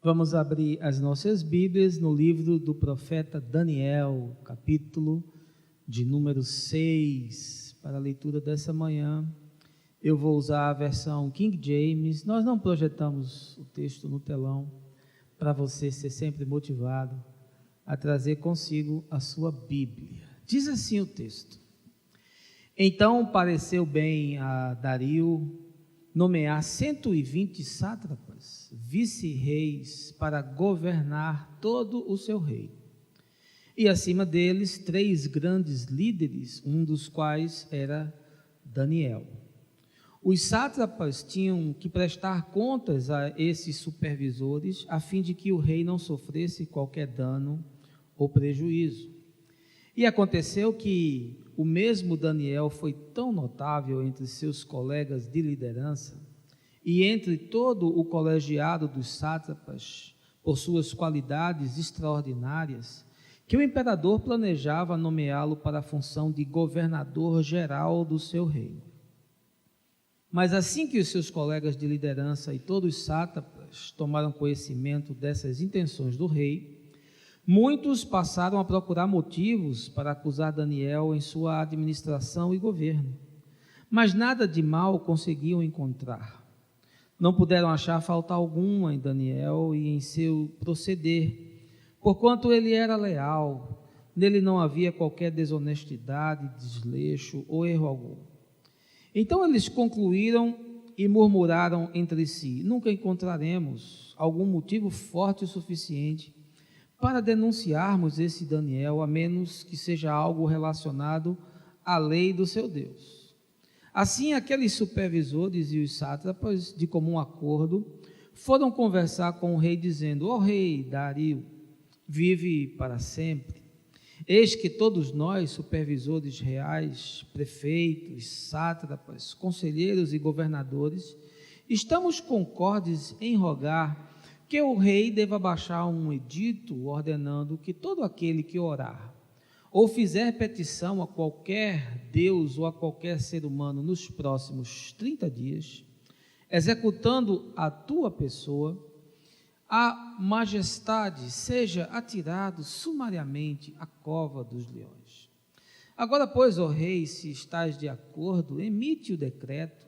Vamos abrir as nossas Bíblias no livro do profeta Daniel, capítulo de número 6, para a leitura dessa manhã. Eu vou usar a versão King James. Nós não projetamos o texto no telão, para você ser sempre motivado a trazer consigo a sua Bíblia. Diz assim o texto: Então pareceu bem a Dario nomear 120 sátrapas, vice-reis, para governar todo o seu reino. E acima deles 3 grandes líderes, um dos quais era Daniel. Os sátrapas tinham que prestar contas a esses supervisores, a fim de que o rei não sofresse qualquer dano ou prejuízo. E aconteceu que o mesmo Daniel foi tão notável entre seus colegas de liderança e entre todo o colegiado dos sátrapas, por suas qualidades extraordinárias, que o imperador planejava nomeá-lo para a função de governador geral do seu reino. Mas assim que os seus colegas de liderança e todos os sátrapas tomaram conhecimento dessas intenções do rei, muitos passaram a procurar motivos para acusar Daniel em sua administração e governo, mas nada de mal conseguiam encontrar. Não puderam achar falta alguma em Daniel e em seu proceder, porquanto ele era leal, nele não havia qualquer desonestidade, desleixo ou erro algum. Então eles concluíram e murmuraram entre si: nunca encontraremos algum motivo forte o suficiente para denunciarmos esse Daniel, a menos que seja algo relacionado à lei do seu Deus. Assim, aqueles supervisores e os sátrapas, de comum acordo, foram conversar com o rei, dizendo: ó rei Dario, vive para sempre. Eis que todos nós, supervisores reais, prefeitos, sátrapas, conselheiros e governadores, estamos concordes em rogar que o rei deva baixar um edito ordenando que todo aquele que orar ou fizer petição a qualquer Deus ou a qualquer ser humano nos próximos 30 dias, executando a tua pessoa, a majestade seja atirado sumariamente à cova dos leões. Agora, pois, ó rei, se estás de acordo, emite o decreto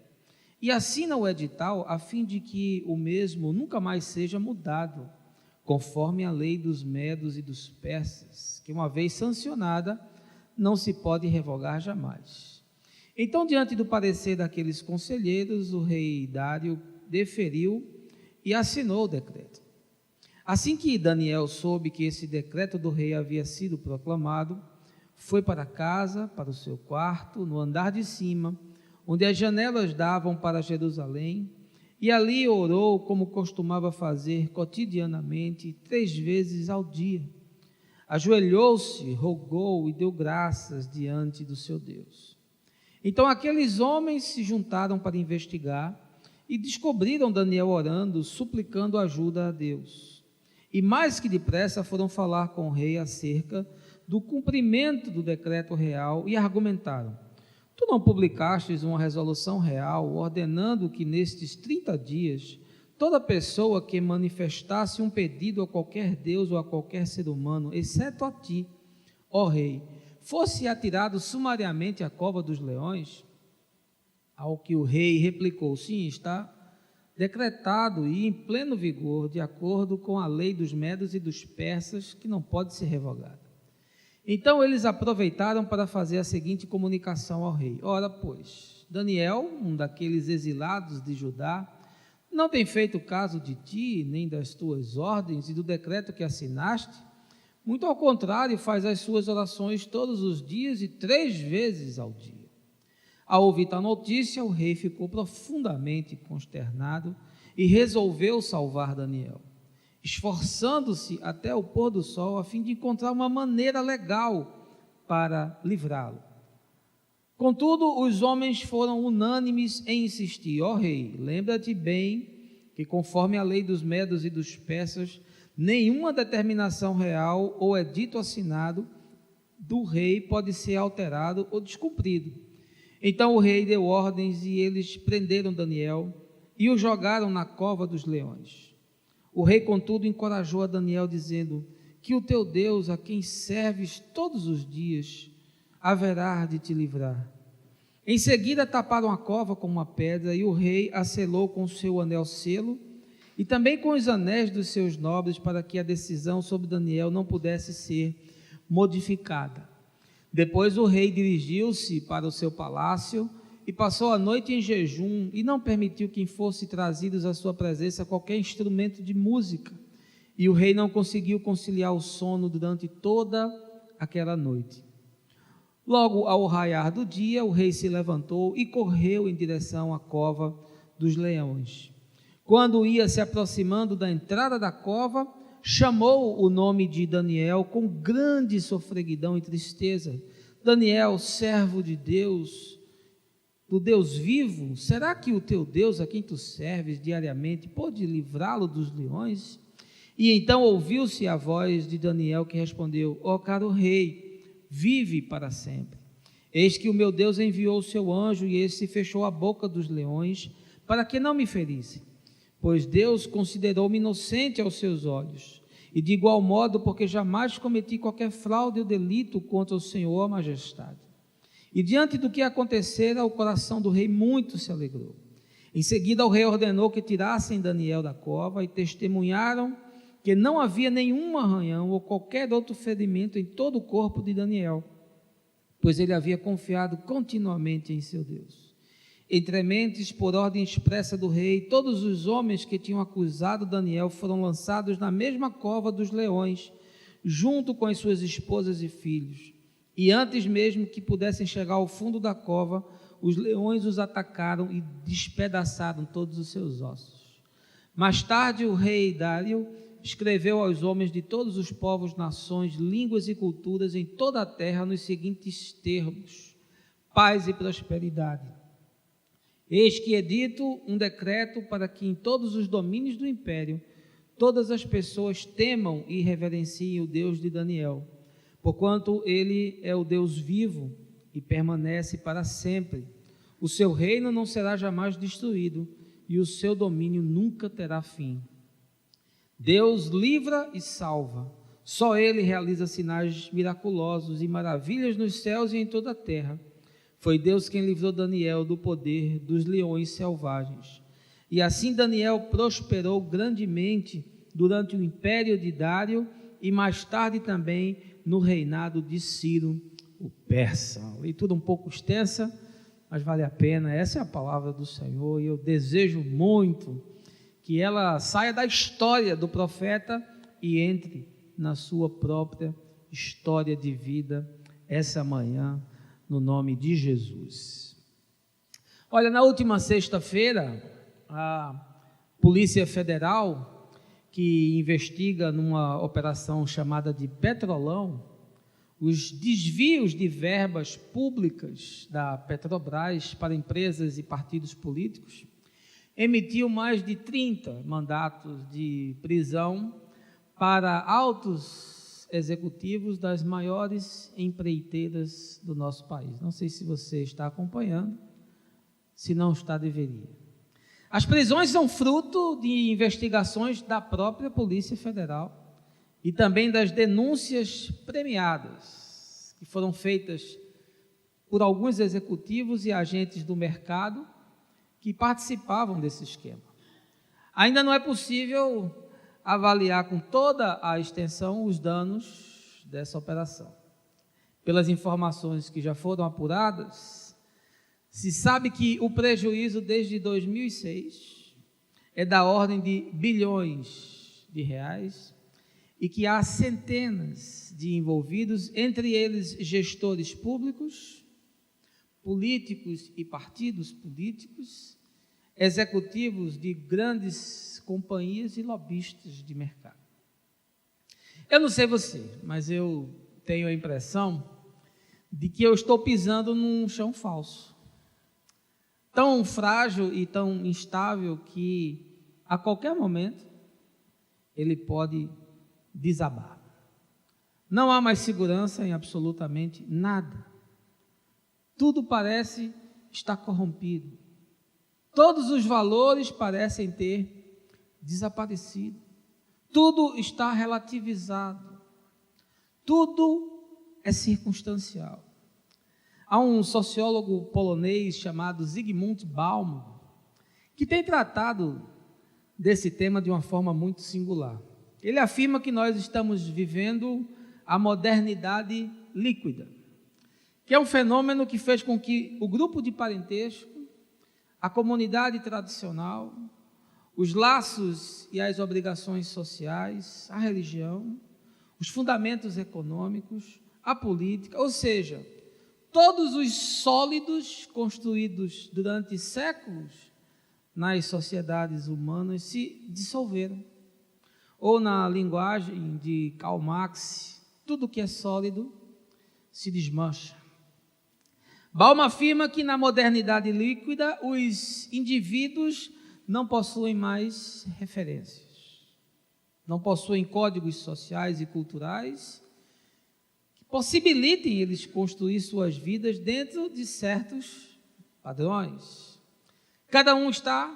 e assina o edital, a fim de que o mesmo nunca mais seja mudado, conforme a lei dos medos e dos persas, que uma vez sancionada, não se pode revogar jamais. Então, diante do parecer daqueles conselheiros, o rei Dário deferiu e assinou o decreto. Assim que Daniel soube que esse decreto do rei havia sido proclamado, foi para casa, para o seu quarto, no andar de cima, onde as janelas davam para Jerusalém, e ali orou como costumava fazer cotidianamente, 3 vezes ao dia. Ajoelhou-se, rogou e deu graças diante do seu Deus. Então aqueles homens se juntaram para investigar e descobriram Daniel orando, suplicando ajuda a Deus. E mais que depressa foram falar com o rei acerca do cumprimento do decreto real e argumentaram: tu não publicastes uma resolução real ordenando que nestes 30 dias toda pessoa que manifestasse um pedido a qualquer Deus ou a qualquer ser humano, exceto a ti, ó rei, fosse atirado sumariamente à cova dos leões? Ao que o rei replicou: sim, está decretado e em pleno vigor, de acordo com a lei dos medos e dos persas, que não pode ser revogada. Então eles aproveitaram para fazer a seguinte comunicação ao rei: ora, pois, Daniel, um daqueles exilados de Judá, não tem feito caso de ti, nem das tuas ordens e do decreto que assinaste. Muito ao contrário, faz as suas orações todos os dias e 3 vezes ao dia. Ao ouvir tal notícia, o rei ficou profundamente consternado e resolveu salvar Daniel, esforçando-se até o pôr do sol a fim de encontrar uma maneira legal para livrá-lo. Contudo, os homens foram unânimes em insistir: ó rei, lembra-te bem que, conforme a lei dos medos e dos persas, nenhuma determinação real ou edito assinado do rei pode ser alterado ou descumprido. Então o rei deu ordens e eles prenderam Daniel e o jogaram na cova dos leões. O rei, contudo, encorajou a Daniel, dizendo: que o teu Deus, a quem serves todos os dias, haverá de te livrar. Em seguida taparam a cova com uma pedra, e o rei a selou com o seu anel selo, e também com os anéis dos seus nobres, para que a decisão sobre Daniel não pudesse ser modificada. Depois o rei dirigiu-se para o seu palácio, e passou a noite em jejum, e não permitiu que fosse trazidos à sua presença qualquer instrumento de música. E o rei não conseguiu conciliar o sono durante toda aquela noite. Logo ao raiar do dia, o rei se levantou e correu em direção à cova dos leões. Quando ia se aproximando da entrada da cova, chamou o nome de Daniel com grande sofreguidão e tristeza: Daniel, servo de Deus, do Deus vivo, será que o teu Deus, a quem tu serves diariamente, pode livrá-lo dos leões? E então ouviu-se a voz de Daniel, que respondeu: ó caro rei, vive para sempre. Eis que o meu Deus enviou o seu anjo, e esse fechou a boca dos leões, para que não me ferissem, pois Deus considerou-me inocente aos seus olhos. E de igual modo, porque jamais cometi qualquer fraude ou delito contra o Senhor, a majestade. E diante do que acontecera, o coração do rei muito se alegrou. Em seguida o rei ordenou que tirassem Daniel da cova, e testemunharam que não havia nenhum arranhão ou qualquer outro ferimento em todo o corpo de Daniel, pois ele havia confiado continuamente em seu Deus. Entre mentes, por ordem expressa do rei, todos os homens que tinham acusado Daniel foram lançados na mesma cova dos leões, junto com as suas esposas e filhos. E antes mesmo que pudessem chegar ao fundo da cova, os leões os atacaram e despedaçaram todos os seus ossos. Mais tarde, o rei Dário escreveu aos homens de todos os povos, nações, línguas e culturas em toda a terra nos seguintes termos: paz e prosperidade. Eis que edito um decreto para que em todos os domínios do império todas as pessoas temam e reverenciem o Deus de Daniel, porquanto ele é o Deus vivo e permanece para sempre. O seu reino não será jamais destruído, e o seu domínio nunca terá fim. Deus livra e salva, só ele realiza sinais miraculosos e maravilhas nos céus e em toda a terra. Foi Deus quem livrou Daniel do poder dos leões selvagens. E assim Daniel prosperou grandemente durante o império de Dário, e mais tarde também no reinado de Ciro, o persa. Leitura um pouco extensa, mas vale a pena. Essa é a palavra do Senhor, e eu desejo muito que ela saia da história do profeta e entre na sua própria história de vida essa manhã, no nome de Jesus. Olha, na última sexta-feira, a Polícia Federal, que investiga numa operação chamada de Petrolão, os desvios de verbas públicas da Petrobras para empresas e partidos políticos, emitiu mais de 30 mandatos de prisão para altos executivos das maiores empreiteiras do nosso país. Não sei se você está acompanhando, se não está, deveria. As prisões são fruto de investigações da própria Polícia Federal e também das denúncias premiadas que foram feitas por alguns executivos e agentes do mercado que participavam desse esquema. Ainda não é possível avaliar com toda a extensão os danos dessa operação. Pelas informações que já foram apuradas, se sabe que o prejuízo desde 2006 é da ordem de bilhões de reais, e que há centenas de envolvidos, entre eles gestores públicos, políticos e partidos políticos, executivos de grandes companhias e lobistas de mercado. Eu não sei você, mas eu tenho a impressão de que eu estou pisando num chão falso, tão frágil e tão instável que a qualquer momento ele pode desabar. Não há mais segurança em absolutamente nada. Tudo parece estar corrompido. Todos os valores parecem ter desaparecido. Tudo está relativizado, tudo é circunstancial. Há um sociólogo polonês chamado Zygmunt Bauman, que tem tratado desse tema de uma forma muito singular. Ele afirma que nós estamos vivendo a modernidade líquida, que é um fenômeno que fez com que o grupo de parentesco, a comunidade tradicional, os laços e as obrigações sociais, a religião, os fundamentos econômicos, a política, ou seja, todos os sólidos construídos durante séculos nas sociedades humanas se dissolveram. Ou na linguagem de Karl Marx, tudo que é sólido se desmancha. Bauman afirma que na modernidade líquida os indivíduos não possuem mais referências, não possuem códigos sociais e culturais que possibilitem eles construir suas vidas dentro de certos padrões. Cada um está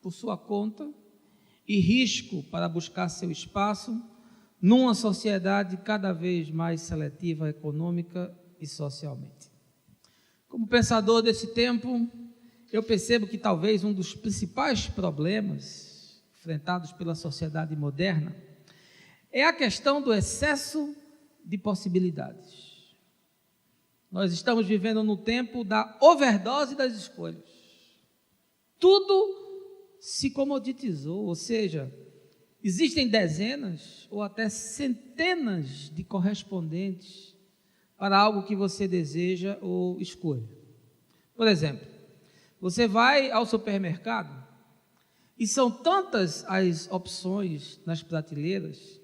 por sua conta e risco para buscar seu espaço numa sociedade cada vez mais seletiva econômica e socialmente. Como pensador desse tempo, eu percebo que talvez um dos principais problemas enfrentados pela sociedade moderna é a questão do excesso de possibilidades. Nós estamos vivendo no tempo da overdose das escolhas. Tudo se comoditizou, ou seja, existem dezenas ou até centenas de correspondentes para algo que você deseja ou escolhe. Por exemplo, você vai ao supermercado e são tantas as opções nas prateleiras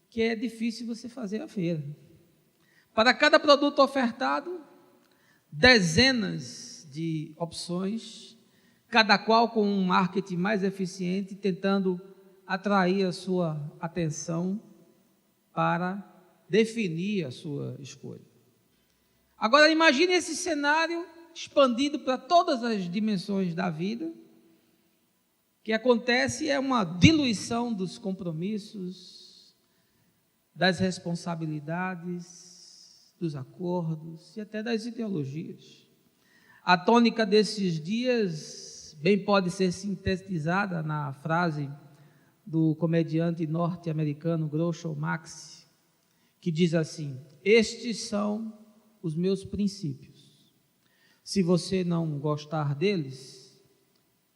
que é difícil você fazer a feira. Para cada produto ofertado, dezenas de opções, cada qual com um marketing mais eficiente, tentando atrair a sua atenção para definir a sua escolha. Agora imagine esse cenário expandido para todas as dimensões da vida. O que acontece é uma diluição dos compromissos, das responsabilidades, dos acordos e até das ideologias. A tônica desses dias bem pode ser sintetizada na frase do comediante norte-americano Groucho Marx, que diz assim: estes são os meus princípios. Se você não gostar deles,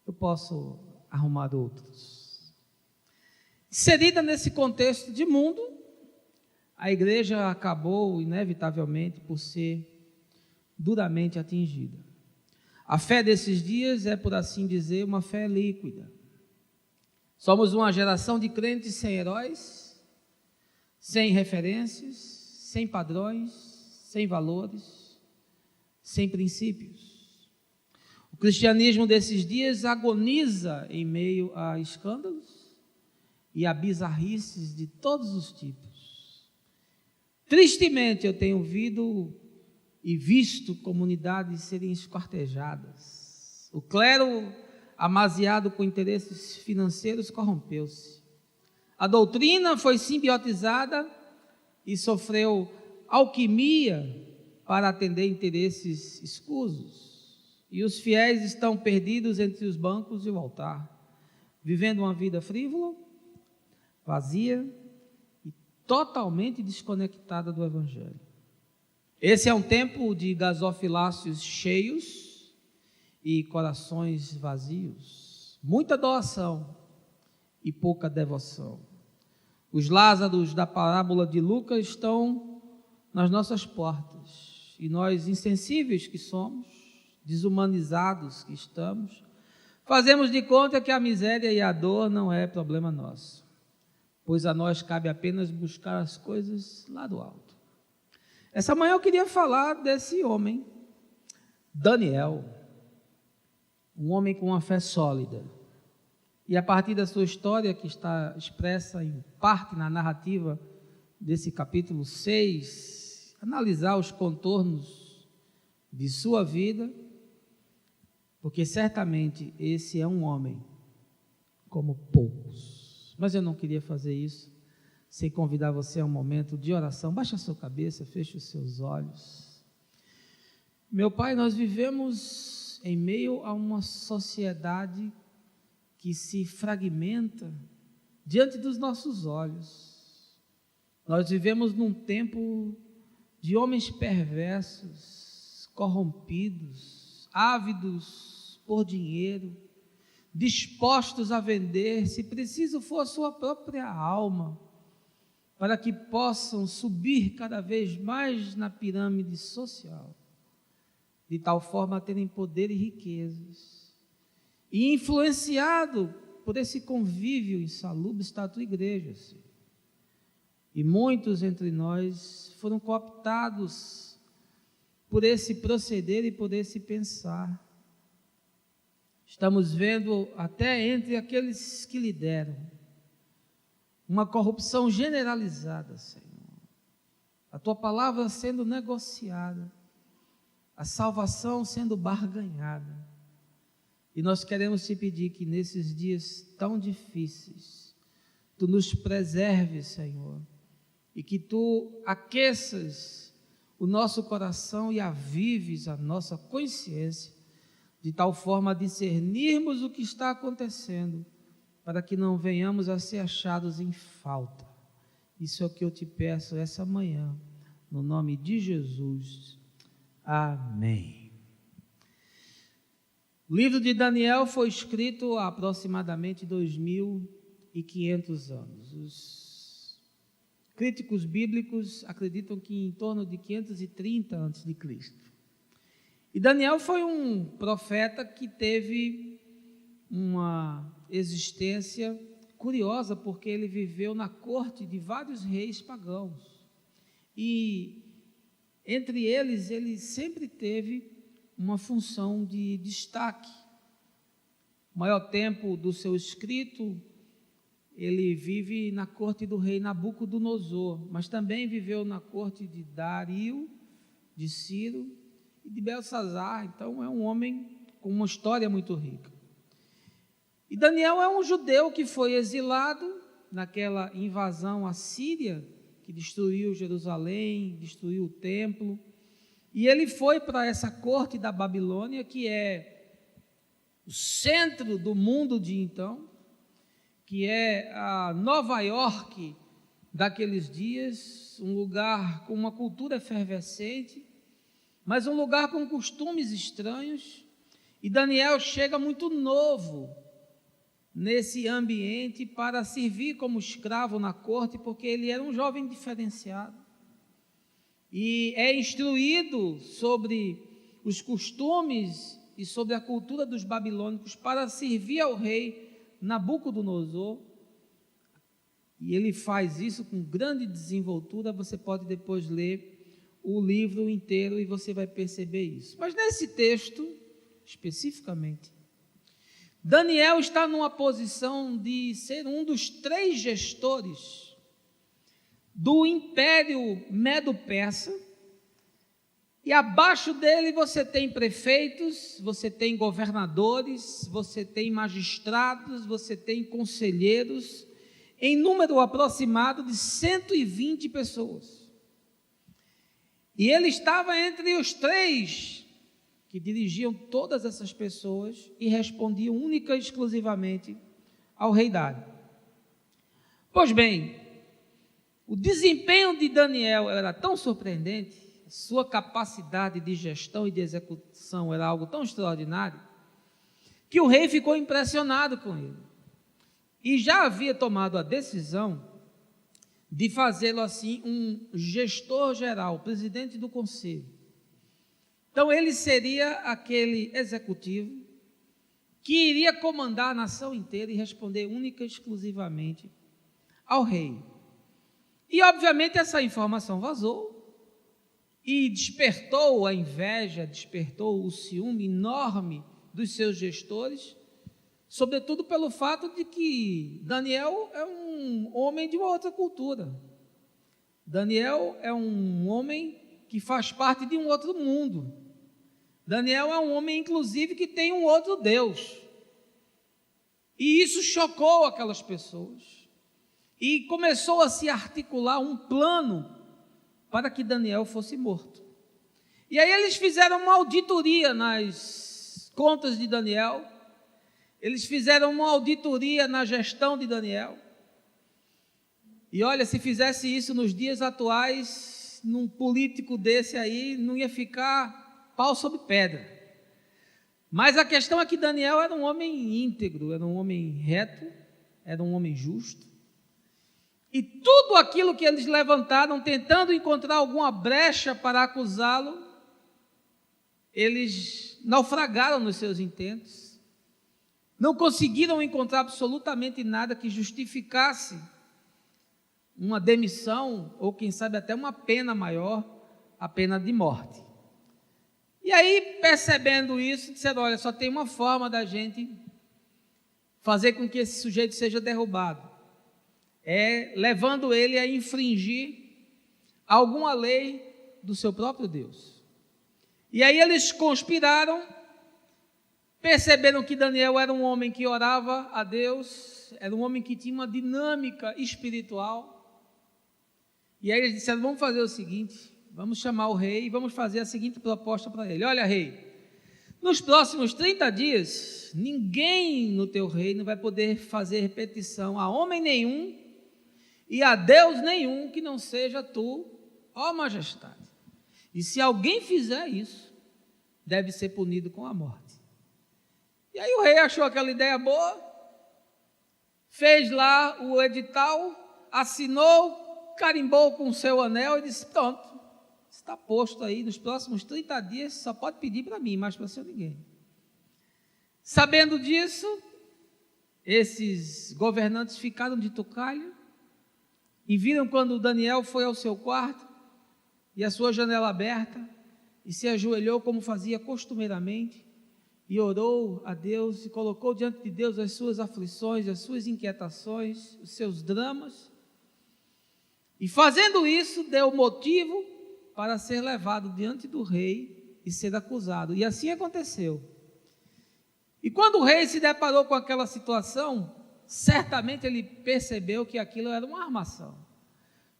eu posso arrumar outros. Inserida nesse contexto de mundo, a igreja acabou, inevitavelmente, por ser duramente atingida. A fé desses dias é, por assim dizer, uma fé líquida. Somos uma geração de crentes sem heróis, sem referências, sem padrões, sem valores, sem princípios. O cristianismo desses dias agoniza em meio a escândalos e a bizarrices de todos os tipos. Tristemente, eu tenho ouvido e visto comunidades serem esquartejadas. O clero, amaziado com interesses financeiros, corrompeu-se. A doutrina foi simbiotizada e sofreu alquimia para atender interesses escusos. E os fiéis estão perdidos entre os bancos e o altar, vivendo uma vida frívola, vazia e totalmente desconectada do Evangelho. Esse é um tempo de gasofiláceos cheios e corações vazios, muita doação e pouca devoção. Os Lázaros da parábola de Lucas estão nas nossas portas e nós, insensíveis que somos, desumanizados que estamos, fazemos de conta que a miséria e a dor não é problema nosso, pois a nós cabe apenas buscar as coisas lá do alto. Essa manhã eu queria falar desse homem, Daniel, um homem com uma fé sólida. E a partir da sua história, que está expressa em parte na narrativa desse capítulo 6, analisar os contornos de sua vida, porque certamente esse é um homem como poucos. Mas eu não queria fazer isso sem convidar você a um momento de oração. Baixe a sua cabeça, feche os seus olhos. Meu Pai, nós vivemos em meio a uma sociedade que se fragmenta diante dos nossos olhos. Nós vivemos num tempo de homens perversos, corrompidos, ávidos por dinheiro, dispostos a vender, se preciso for, a sua própria alma, para que possam subir cada vez mais na pirâmide social, de tal forma a terem poder e riquezas. E influenciado por esse convívio insalubre está a tua igreja, Senhor. E muitos entre nós foram cooptados por esse proceder e por esse pensar. Estamos vendo até entre aqueles que lideram uma corrupção generalizada, Senhor. A tua palavra sendo negociada, a salvação sendo barganhada. E nós queremos te pedir que nesses dias tão difíceis, tu nos preserves, Senhor, e que tu aqueças o nosso coração e avives a nossa consciência, de tal forma a discernirmos o que está acontecendo, para que não venhamos a ser achados em falta. Isso é o que eu te peço essa manhã, no nome de Jesus. Amém. O livro de Daniel foi escrito há aproximadamente 2.500 anos. Os críticos bíblicos acreditam que em torno de 530 a.C. E Daniel foi um profeta que teve uma existência curiosa, porque ele viveu na corte de vários reis pagãos. E entre eles, ele sempre teve uma função de destaque. O maior tempo do seu escrito, ele vive na corte do rei Nabucodonosor, mas também viveu na corte de Dario, de Ciro e de Belsazar. Então é um homem com uma história muito rica. E Daniel é um judeu que foi exilado naquela invasão assíria, que destruiu Jerusalém, destruiu o templo. E ele foi para essa corte da Babilônia, que é o centro do mundo de então, que é a Nova York daqueles dias, um lugar com uma cultura efervescente, mas um lugar com costumes estranhos. E Daniel chega muito novo nesse ambiente para servir como escravo na corte, porque ele era um jovem diferenciado. E é instruído sobre os costumes e sobre a cultura dos babilônicos para servir ao rei Nabucodonosor. E ele faz isso com grande desenvoltura. Você pode depois ler o livro inteiro e você vai perceber isso. Mas nesse texto, especificamente, Daniel está numa posição de ser um dos 3 gestores do Império Medo-Persa, e abaixo dele você tem prefeitos, você tem governadores, você tem magistrados, você tem conselheiros, em número aproximado de 120 pessoas. E ele estava entre os 3 que dirigiam todas essas pessoas e respondiam única e exclusivamente ao rei Dário. Pois bem, o desempenho de Daniel era tão surpreendente, sua capacidade de gestão e de execução era algo tão extraordinário, que o rei ficou impressionado com ele. E já havia tomado a decisão de fazê-lo assim um gestor geral, presidente do conselho. Então ele seria aquele executivo que iria comandar a nação inteira e responder única e exclusivamente ao rei. E obviamente essa informação vazou e despertou a inveja, despertou o ciúme enorme dos seus gestores, sobretudo pelo fato de que Daniel é um homem de uma outra cultura. Daniel é um homem que faz parte de um outro mundo. Daniel é um homem, inclusive, que tem um outro Deus. E isso chocou aquelas pessoas. e começou a se articular um plano para que Daniel fosse morto. E aí eles fizeram uma auditoria nas contas de Daniel, eles fizeram uma auditoria na gestão de Daniel. E olha, se fizesse isso nos dias atuais, num político desse aí, não ia ficar pau sobre pedra. Mas a questão é que Daniel era um homem íntegro, era um homem reto, era um homem justo. E tudo aquilo que eles levantaram, tentando encontrar alguma brecha para acusá-lo, eles naufragaram nos seus intentos, não conseguiram encontrar absolutamente nada que justificasse uma demissão, ou quem sabe até uma pena maior, a pena de morte. E aí, percebendo isso, disseram, olha, só tem uma forma da gente fazer com que esse sujeito seja derrubado, é levando ele a infringir alguma lei do seu próprio Deus. E aí eles conspiraram, perceberam que Daniel era um homem que orava a Deus, era um homem que tinha uma dinâmica espiritual. E aí eles disseram, vamos fazer o seguinte, vamos chamar o rei e vamos fazer a seguinte proposta para ele. Olha, rei, nos próximos 30 dias, ninguém no teu reino vai poder fazer repetição a homem nenhum e a Deus nenhum que não seja tu, ó majestade. E se alguém fizer isso, deve ser punido com a morte. E aí o rei achou aquela ideia boa, fez lá o edital, assinou, carimbou com o seu anel e disse, pronto, está posto aí, nos próximos 30 dias, só pode pedir para mim, mais para o senhor ninguém. Sabendo disso, esses governantes ficaram de tocalho e viram quando Daniel foi ao seu quarto e a sua janela aberta e se ajoelhou como fazia costumeiramente e orou a Deus e colocou diante de Deus as suas aflições, as suas inquietações, os seus dramas. E fazendo isso, deu motivo para ser levado diante do rei e ser acusado. E assim aconteceu. E quando o rei se deparou com aquela situação, certamente ele percebeu que aquilo era uma armação.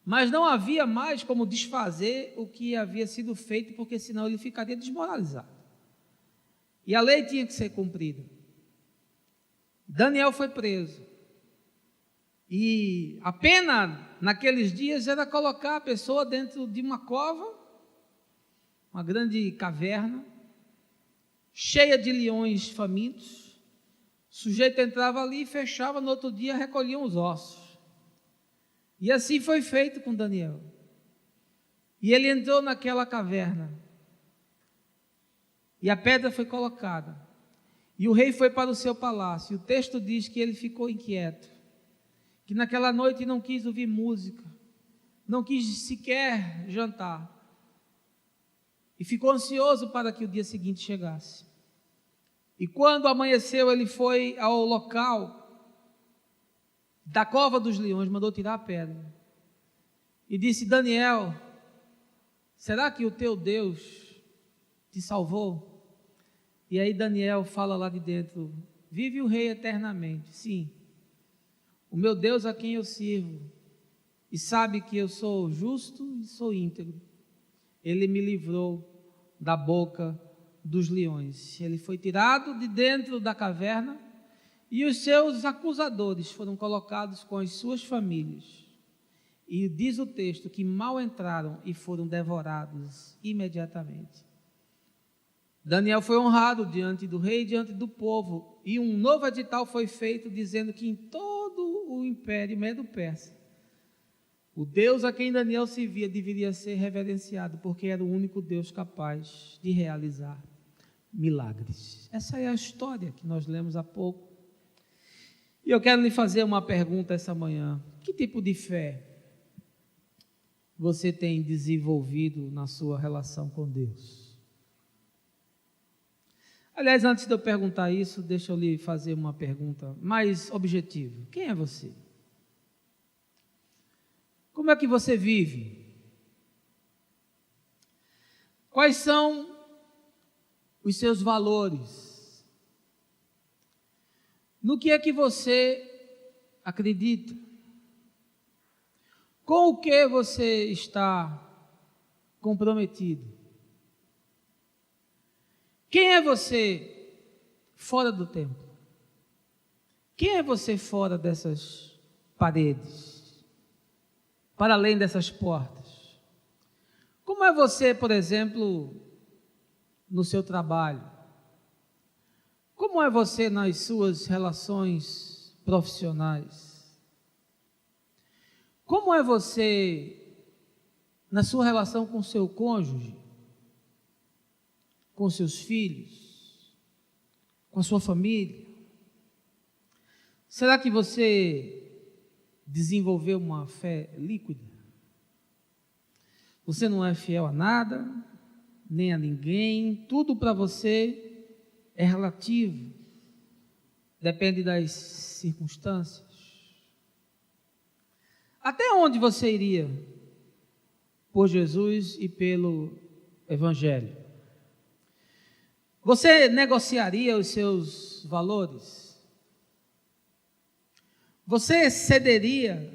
Mas não havia mais como desfazer o que havia sido feito, porque senão ele ficaria desmoralizado. E a lei tinha que ser cumprida. Daniel foi preso. E a pena naqueles dias era colocar a pessoa dentro de uma cova, uma grande caverna, cheia de leões famintos. O sujeito entrava ali e fechava, no outro dia recolhiam os ossos. E assim foi feito com Daniel. E ele entrou naquela caverna. E a pedra foi colocada. E o rei foi para o seu palácio. E o texto diz que ele ficou inquieto, que naquela noite não quis ouvir música, não quis sequer jantar, e ficou ansioso para que o dia seguinte chegasse. E quando amanheceu, ele foi ao local da cova dos leões, mandou tirar a pedra, e disse, Daniel, será que o teu Deus te salvou? E aí Daniel fala lá de dentro, vive o rei eternamente, sim, o meu Deus a quem eu sirvo, e sabe que eu sou justo e sou íntegro, ele me livrou da boca dos leões. Ele foi tirado de dentro da caverna e os seus acusadores foram colocados com as suas famílias. E diz o texto que mal entraram e foram devorados imediatamente. Daniel foi honrado diante do rei e diante do povo, e um novo edital foi feito dizendo que em todo o império Medo-Persa, o Deus a quem Daniel servia deveria ser reverenciado, porque era o único Deus capaz de realizar milagres. Essa é a história que nós lemos há pouco. E eu quero lhe fazer uma pergunta essa manhã. Que tipo de fé você tem desenvolvido na sua relação com Deus? Aliás, antes de eu perguntar isso, deixa eu lhe fazer uma pergunta mais objetiva. Quem é você? Como é que você vive? Quais são os seus valores? No que é que você acredita? Com o que você está comprometido? Quem é você fora do templo? Quem é você fora dessas paredes? Para além dessas portas? Como é você, por exemplo, no seu trabalho? Como é você nas suas relações profissionais? Como é você na sua relação com seu cônjuge, com seus filhos, com a sua família? Será que você desenvolveu uma fé líquida? Você não é fiel a nada, nem a ninguém, tudo para você é relativo, depende das circunstâncias. Até onde você iria por Jesus e pelo Evangelho? Você negociaria os seus valores? Você cederia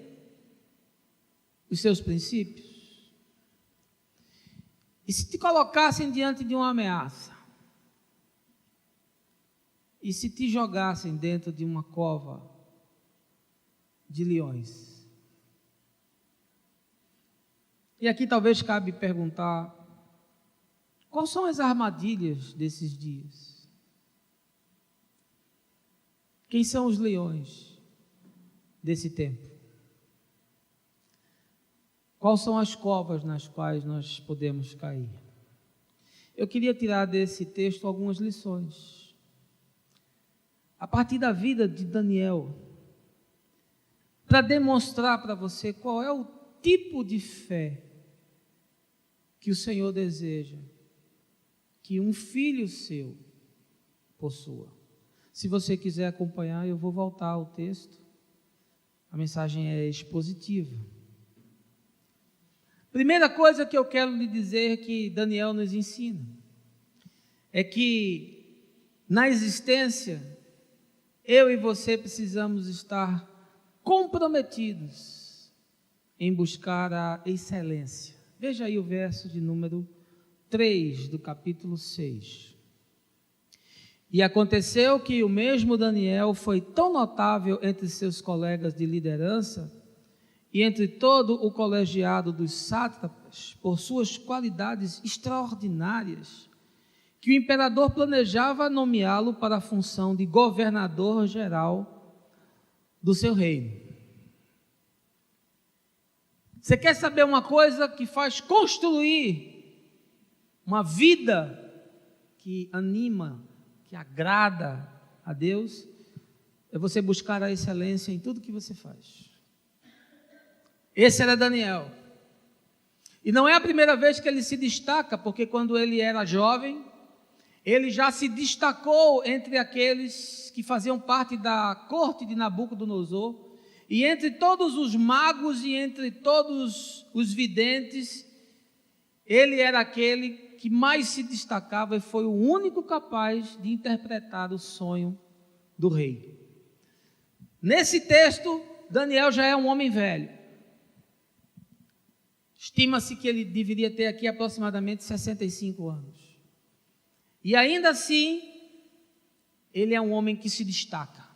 os seus princípios? E se te colocassem diante de uma ameaça? E se te jogassem dentro de uma cova de leões? E aqui talvez cabe perguntar, quais são as armadilhas desses dias? Quem são os leões desse tempo? Quais são as covas nas quais nós podemos cair? Eu queria tirar desse texto algumas lições. A partir da vida de Daniel, para demonstrar para você qual é o tipo de fé que o Senhor deseja que um filho seu possua. Se você quiser acompanhar, eu vou voltar ao texto. A mensagem é expositiva. Primeira coisa que eu quero lhe dizer que Daniel nos ensina é que na existência eu e você precisamos estar comprometidos em buscar a excelência. Veja aí o verso de número 3 do capítulo 6. E aconteceu que o mesmo Daniel foi tão notável entre seus colegas de liderança e entre todo o colegiado dos sátrapas, por suas qualidades extraordinárias, que o imperador planejava nomeá-lo para a função de governador geral do seu reino. Você quer saber uma coisa que faz construir uma vida que anima, que agrada a Deus? É você buscar a excelência em tudo que você faz. Esse era Daniel. E não é a primeira vez que ele se destaca, porque quando ele era jovem, ele já se destacou entre aqueles que faziam parte da corte de Nabucodonosor, e entre todos os magos e entre todos os videntes, ele era aquele que mais se destacava e foi o único capaz de interpretar o sonho do rei. Nesse texto, Daniel já é um homem velho. Estima-se que ele deveria ter aqui aproximadamente 65 anos. E ainda assim, ele é um homem que se destaca.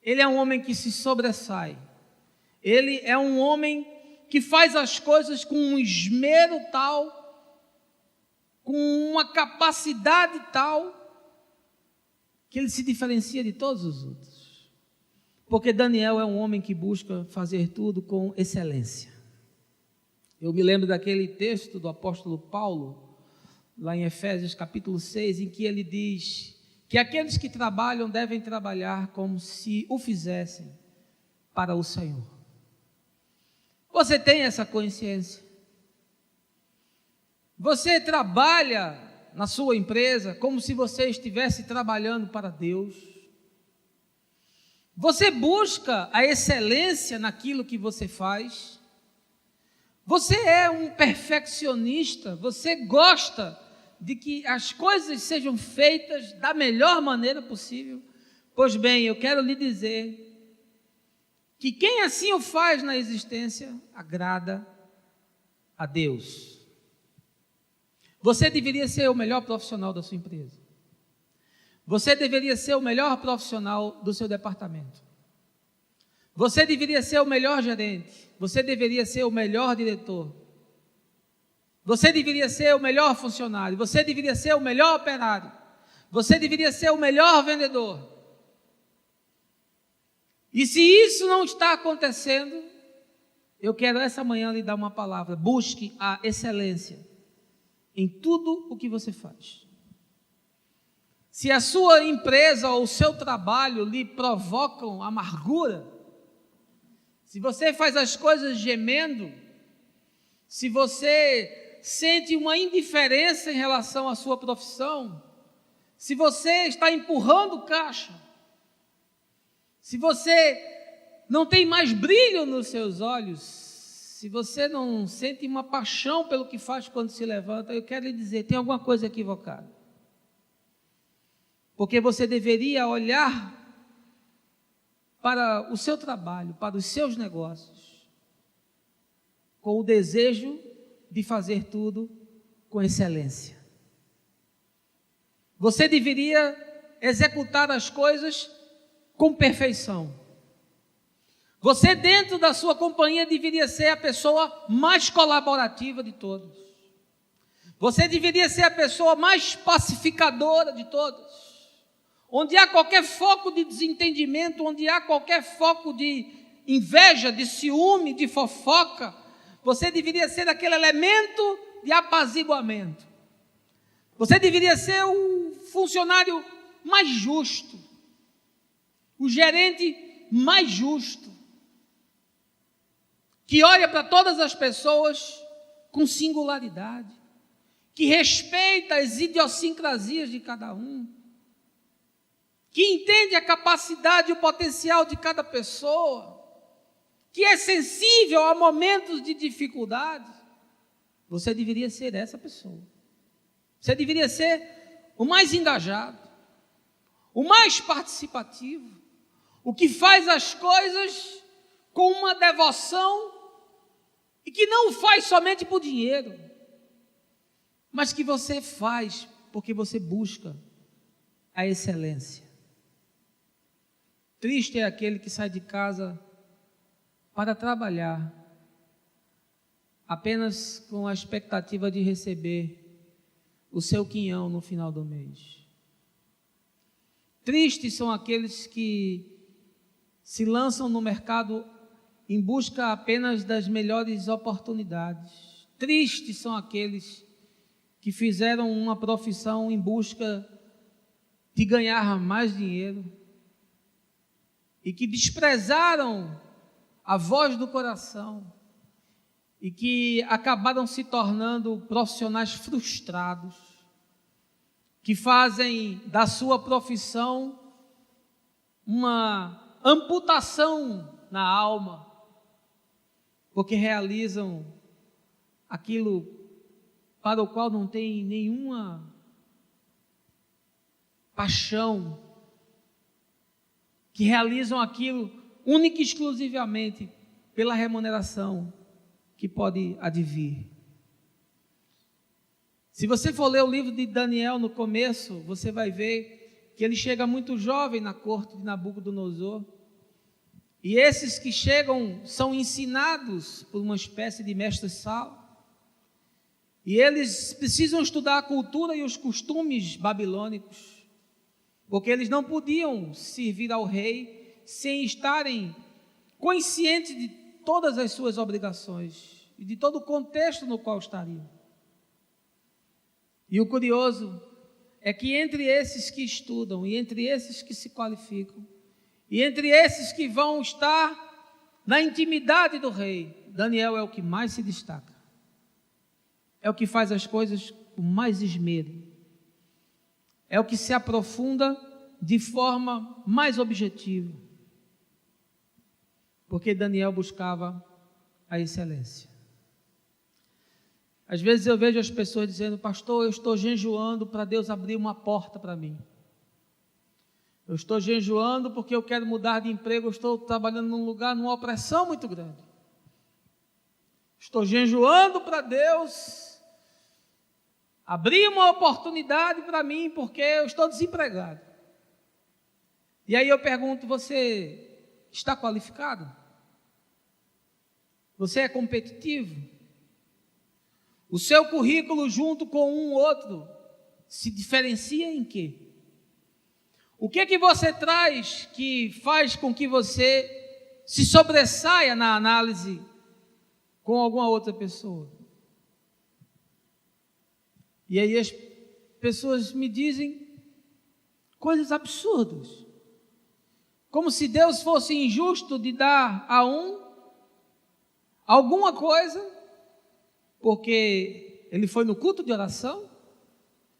Ele é um homem que se sobressai. Ele é um homem que faz as coisas com um esmero tal, com uma capacidade tal, que ele se diferencia de todos os outros. Porque Daniel é um homem que busca fazer tudo com excelência. Eu me lembro daquele texto do apóstolo Paulo, lá em Efésios capítulo 6, em que ele diz que aqueles que trabalham devem trabalhar como se o fizessem para o Senhor. Você tem essa consciência? Você trabalha na sua empresa como se você estivesse trabalhando para Deus? Você busca a excelência naquilo que você faz? Você é um perfeccionista? Você gosta de que as coisas sejam feitas da melhor maneira possível? Pois bem, eu quero lhe dizer que quem assim o faz na existência agrada a Deus. Você deveria ser o melhor profissional da sua empresa. Você deveria ser o melhor profissional do seu departamento. Você deveria ser o melhor gerente. Você deveria ser o melhor diretor. Você deveria ser o melhor funcionário. Você deveria ser o melhor operário. Você deveria ser o melhor vendedor. E se isso não está acontecendo, eu quero essa manhã lhe dar uma palavra. Busque a excelência em tudo o que você faz. Se a sua empresa ou o seu trabalho lhe provocam amargura, se você faz as coisas gemendo, se você sente uma indiferença em relação à sua profissão, se você está empurrando caixa, se você não tem mais brilho nos seus olhos, se você não sente uma paixão pelo que faz quando se levanta, eu quero lhe dizer, tem alguma coisa equivocada. Porque você deveria olhar para o seu trabalho, para os seus negócios, com o desejo de fazer tudo com excelência. Você deveria executar as coisas com perfeição. Você, dentro da sua companhia, deveria ser a pessoa mais colaborativa de todos. Você deveria ser a pessoa mais pacificadora de todos. Onde há qualquer foco de desentendimento, onde há qualquer foco de inveja, de ciúme, de fofoca, você deveria ser aquele elemento de apaziguamento. Você deveria ser o funcionário mais justo, o gerente mais justo, que olha para todas as pessoas com singularidade, que respeita as idiosincrasias de cada um, que entende a capacidade e o potencial de cada pessoa, que é sensível a momentos de dificuldade. Você deveria ser essa pessoa. Você deveria ser o mais engajado, o mais participativo, o que faz as coisas com uma devoção e que não faz somente por dinheiro, mas que você faz porque você busca a excelência. Triste é aquele que sai de casa para trabalhar apenas com a expectativa de receber o seu quinhão no final do mês. Tristes são aqueles que se lançam no mercado em busca apenas das melhores oportunidades. Tristes são aqueles que fizeram uma profissão em busca de ganhar mais dinheiro e que desprezaram a voz do coração e que acabaram se tornando profissionais frustrados, que fazem da sua profissão uma amputação na alma, porque realizam aquilo para o qual não tem nenhuma paixão, que realizam aquilo única e exclusivamente pela remuneração que pode advir. Se você for ler o livro de Daniel no começo, você vai ver que ele chega muito jovem na corte de Nabucodonosor, e esses que chegam são ensinados por uma espécie de mestre-sala, e eles precisam estudar a cultura e os costumes babilônicos, porque eles não podiam servir ao rei sem estarem conscientes de todas as suas obrigações e de todo o contexto no qual estariam. E o curioso é que entre esses que estudam, e entre esses que se qualificam, e entre esses que vão estar na intimidade do rei, Daniel é o que mais se destaca. É o que faz as coisas com mais esmero. É o que se aprofunda de forma mais objetiva. Porque Daniel buscava a excelência. Às vezes eu vejo as pessoas dizendo: pastor, eu estou jejuando para Deus abrir uma porta para mim. Eu estou jejuando porque eu quero mudar de emprego, eu estou trabalhando num lugar, numa opressão muito grande. Estou jejuando para Deus abrir uma oportunidade para mim, porque eu estou desempregado. E aí eu pergunto, você está qualificado? Você é competitivo? O seu currículo junto com um outro se diferencia em quê? O que é que você traz que faz com que você se sobressaia na análise com alguma outra pessoa? E aí as pessoas me dizem coisas absurdas, como se Deus fosse injusto de dar a um alguma coisa, porque ele foi no culto de oração,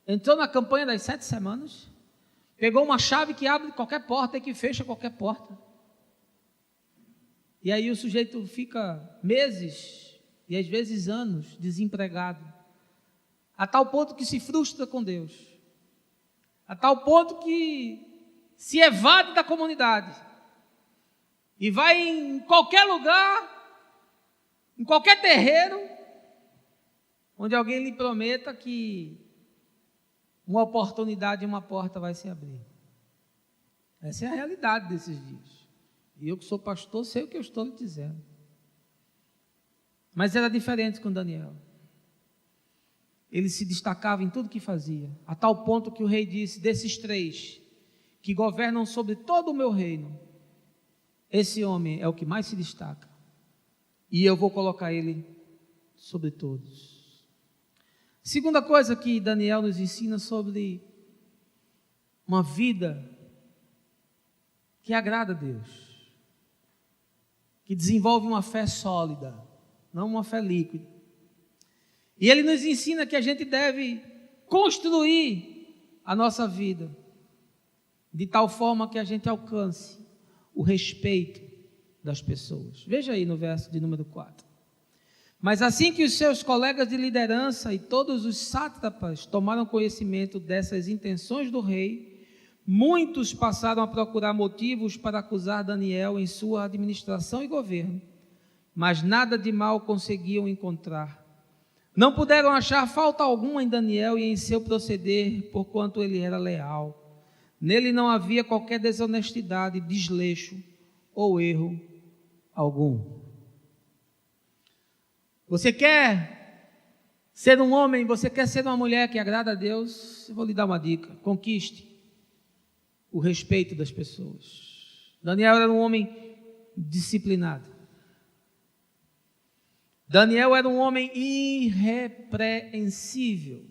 entrou na campanha das 7 semanas, pegou uma chave que abre qualquer porta e que fecha qualquer porta. E aí o sujeito fica meses e às vezes anos desempregado, a tal ponto que se frustra com Deus, a tal ponto que se evade da comunidade e vai em qualquer lugar, em qualquer terreiro, onde alguém lhe prometa que uma oportunidade, uma porta vai se abrir. Essa é a realidade desses dias. E eu que sou pastor, sei o que eu estou lhe dizendo. Mas era diferente com Daniel. Ele se destacava em tudo que fazia, a tal ponto que o rei disse, desses 3 que governam sobre todo o meu reino, esse homem é o que mais se destaca. E eu vou colocar ele sobre todos. Segunda coisa que Daniel nos ensina sobre uma vida que agrada a Deus, que desenvolve uma fé sólida, não uma fé líquida. E ele nos ensina que a gente deve construir a nossa vida de tal forma que a gente alcance o respeito das pessoas. Veja aí no verso de número 4. Mas assim que os seus colegas de liderança e todos os sátrapas tomaram conhecimento dessas intenções do rei, muitos passaram a procurar motivos para acusar Daniel em sua administração e governo, mas nada de mal conseguiam encontrar. Não puderam achar falta alguma em Daniel e em seu proceder, porquanto ele era leal. Nele não havia qualquer desonestidade, desleixo ou erro algum. Você quer ser um homem, você quer ser uma mulher que agrada a Deus? Eu vou lhe dar uma dica: conquiste o respeito das pessoas. Daniel era um homem disciplinado. Daniel era um homem irrepreensível.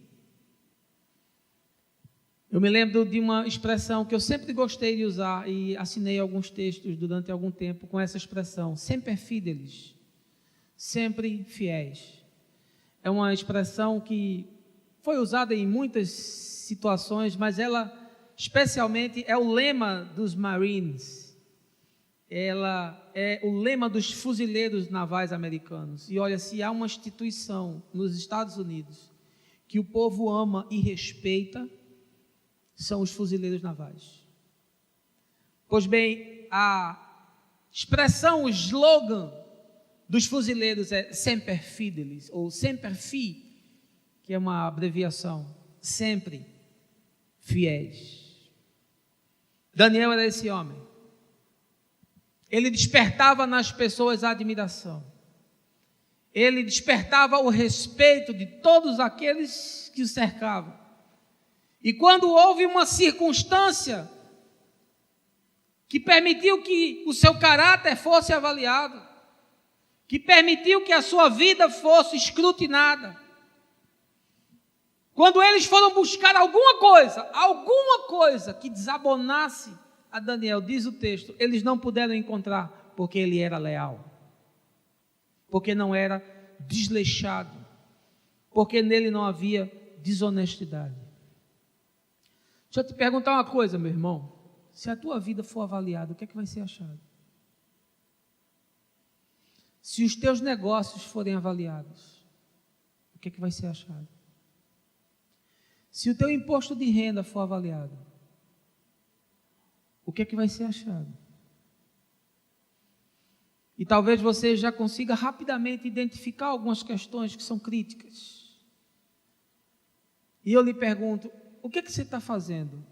Eu me lembro de uma expressão que eu sempre gostei de usar e assinei alguns textos durante algum tempo com essa expressão: semper fidelis. Sempre fiéis. É uma expressão que foi usada em muitas situações, mas ela especialmente é o lema dos Marines. Ela é o lema dos fuzileiros navais americanos. E olha, se há uma instituição nos Estados Unidos que o povo ama e respeita, são os fuzileiros navais. Pois bem, a expressão, o slogan dos fuzileiros é semper fidelis, ou semper fi, que é uma abreviação, sempre fiéis. Daniel era esse homem. Ele despertava nas pessoas a admiração. Ele despertava o respeito de todos aqueles que o cercavam. E quando houve uma circunstância que permitiu que o seu caráter fosse avaliado, que permitiu que a sua vida fosse escrutinada, quando eles foram buscar alguma coisa que desabonasse a Daniel, diz o texto, eles não puderam encontrar, porque ele era leal, porque não era desleixado, porque nele não havia desonestidade. Deixa eu te perguntar uma coisa, meu irmão: se a tua vida for avaliada, o que é que vai ser achado? Se os teus negócios forem avaliados, o que é que vai ser achado? Se o teu imposto de renda for avaliado, o que é que vai ser achado? E talvez você já consiga rapidamente identificar algumas questões que são críticas. E eu lhe pergunto, o que é que você está fazendo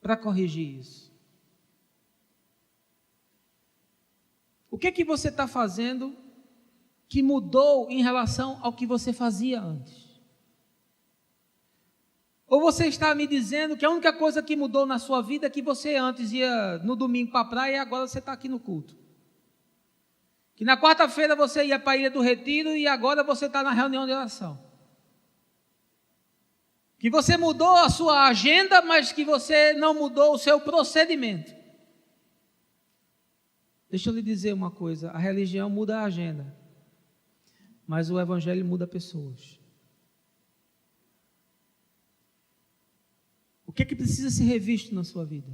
para corrigir isso? O que é que você está fazendo que mudou em relação ao que você fazia antes? Ou você está me dizendo que a única coisa que mudou na sua vida é que você antes ia no domingo para a praia e agora você está aqui no culto? Que na quarta-feira você ia para a Ilha do Retiro e agora você está na reunião de oração? Que você mudou a sua agenda, mas que você não mudou o seu procedimento? Deixa eu lhe dizer uma coisa, a religião muda a agenda, mas o evangelho muda pessoas. O que é que precisa ser revisto na sua vida?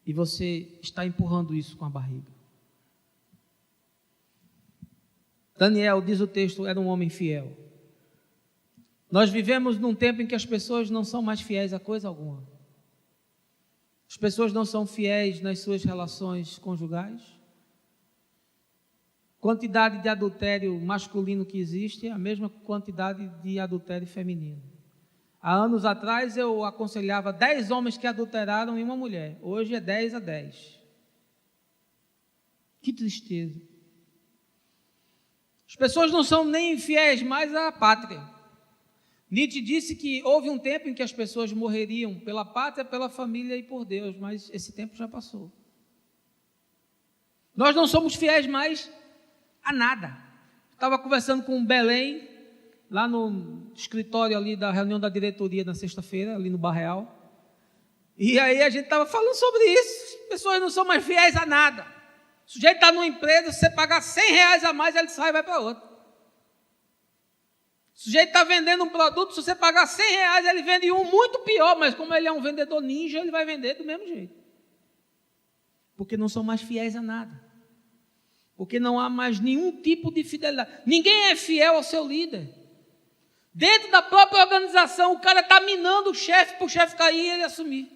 E você está empurrando isso com a barriga. Daniel, diz o texto, era um homem fiel. Nós vivemos num tempo em que as pessoas não são mais fiéis a coisa alguma. As pessoas não são fiéis nas suas relações conjugais. Quantidade de adultério masculino que existe é a mesma quantidade de adultério feminino. Há anos atrás eu aconselhava 10 homens que adulteraram em uma mulher. Hoje é 10-10. Que tristeza. As pessoas não são nem fiéis mais à pátria. Nietzsche disse que houve um tempo em que as pessoas morreriam pela pátria, pela família e por Deus, mas esse tempo já passou. Nós não somos fiéis mais a nada. Estava conversando com o Belém, lá no escritório ali da reunião da diretoria na sexta-feira, ali no Barreal. E aí a gente estava falando sobre isso. As pessoas não são mais fiéis a nada. O sujeito está numa empresa, se você pagar R$100 a mais, ele sai e vai para outra. O sujeito está vendendo um produto, se você pagar R$100, ele vende um muito pior, mas como ele é um vendedor ninja, ele vai vender do mesmo jeito. Porque não são mais fiéis a nada. Porque não há mais nenhum tipo de fidelidade. Ninguém é fiel ao seu líder. Dentro da própria organização, o cara está minando o chefe para o chefe cair e ele assumir.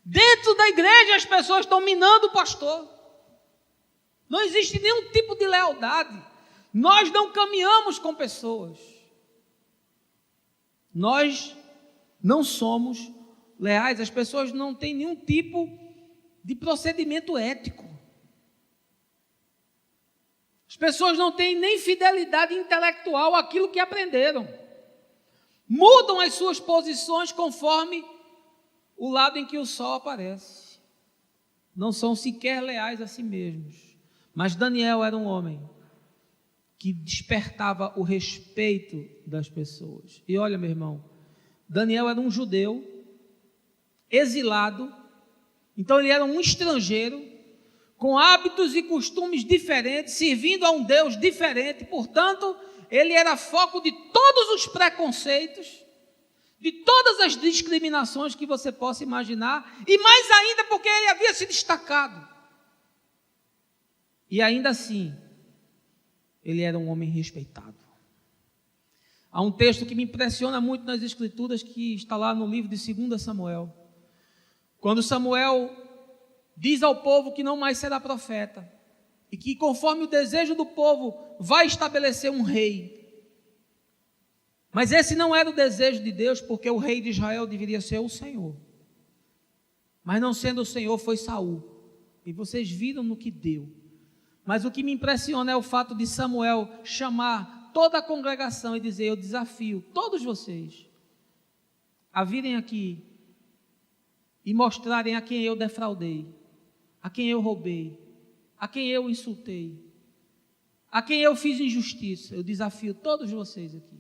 Dentro da igreja, as pessoas estão minando o pastor. Não existe nenhum tipo de lealdade. Nós não caminhamos com pessoas. Nós não somos leais. As pessoas não têm nenhum tipo de procedimento ético. As pessoas não têm nem fidelidade intelectual àquilo que aprenderam. Mudam as suas posições conforme o lado em que o sol aparece. Não são sequer leais a si mesmos. Mas Daniel era um homem que despertava o respeito das pessoas. E olha, meu irmão, Daniel era um judeu, exilado, então ele era um estrangeiro, com hábitos e costumes diferentes, servindo a um Deus diferente, portanto, ele era foco de todos os preconceitos, de todas as discriminações que você possa imaginar, e mais ainda porque ele havia se destacado. E ainda assim, ele era um homem respeitado. Há um texto que me impressiona muito nas Escrituras, que está lá no livro de 2 Samuel. Quando Samuel diz ao povo que não mais será profeta, e que conforme o desejo do povo vai estabelecer um rei. Mas esse não era o desejo de Deus, porque o rei de Israel deveria ser o Senhor. Mas não sendo o Senhor, foi Saul. E vocês viram no que deu. Mas o que me impressiona é o fato de Samuel chamar toda a congregação e dizer: eu desafio todos vocês a virem aqui e mostrarem a quem eu defraudei, a quem eu roubei, a quem eu insultei, a quem eu fiz injustiça. Eu desafio todos vocês aqui.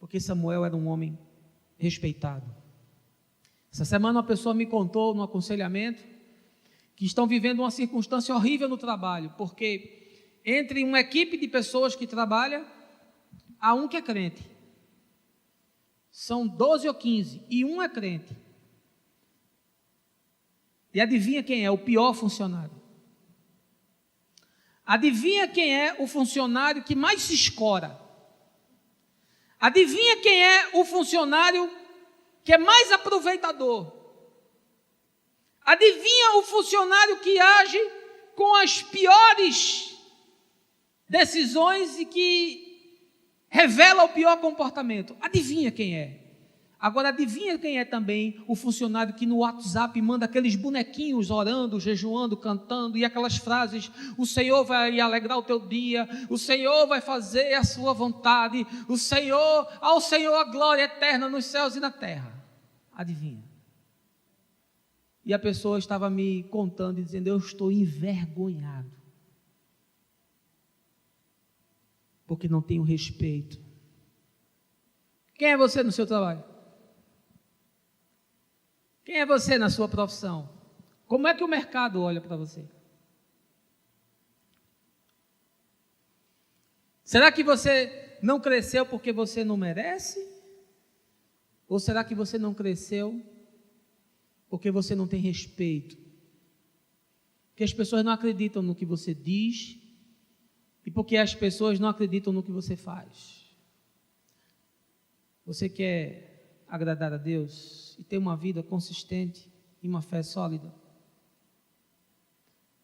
Porque Samuel era um homem respeitado. Essa semana uma pessoa me contou no aconselhamento que estão vivendo uma circunstância horrível no trabalho, porque entre uma equipe de pessoas que trabalha, há um que é crente. São 12 ou 15, e um é crente. E adivinha quem é o pior funcionário? Adivinha quem é o funcionário que mais se escora? Adivinha quem é o funcionário que é mais aproveitador. Adivinha o funcionário que age com as piores decisões e que revela o pior comportamento? Adivinha quem é? Agora adivinha quem é também o funcionário que no WhatsApp manda aqueles bonequinhos orando, jejuando, cantando e aquelas frases: o Senhor vai alegrar o teu dia, o Senhor vai fazer a sua vontade, ao Senhor a glória eterna nos céus e na terra. Adivinha? E a pessoa estava me contando e dizendo: eu estou envergonhado, porque não tenho respeito. Quem é você no seu trabalho? Quem é você na sua profissão? Como é que o mercado olha para você? Será que você não cresceu porque você não merece? Ou será que você não cresceu porque você não tem respeito? Porque as pessoas não acreditam no que você diz e porque as pessoas não acreditam no que você faz. Você quer agradar a Deus e ter uma vida consistente e uma fé sólida?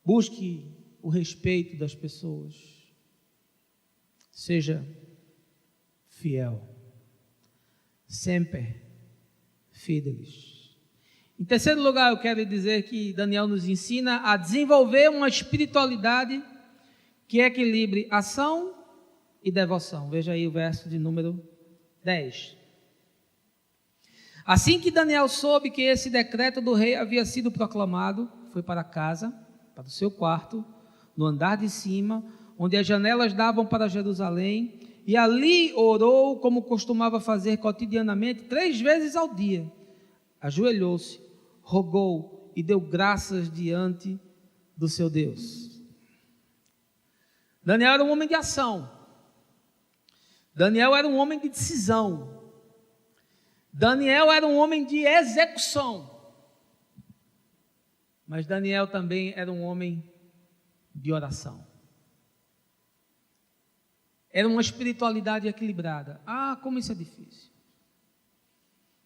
Busque o respeito das pessoas. Seja fiel. Sempre fidelis. Em terceiro lugar, eu quero dizer que Daniel nos ensina a desenvolver uma espiritualidade que equilibre ação e devoção. Veja aí o verso de número 10. Assim que Daniel soube que esse decreto do rei havia sido proclamado, foi para casa, para o seu quarto, no andar de cima, onde as janelas davam para Jerusalém, e ali orou como costumava fazer cotidianamente 3 vezes ao dia. Ajoelhou-se, rogou e deu graças diante do seu Deus. Daniel era um homem de ação. Daniel era um homem de decisão. Daniel era um homem de execução. Mas Daniel também era um homem de oração. Era uma espiritualidade equilibrada. Ah, como isso é difícil.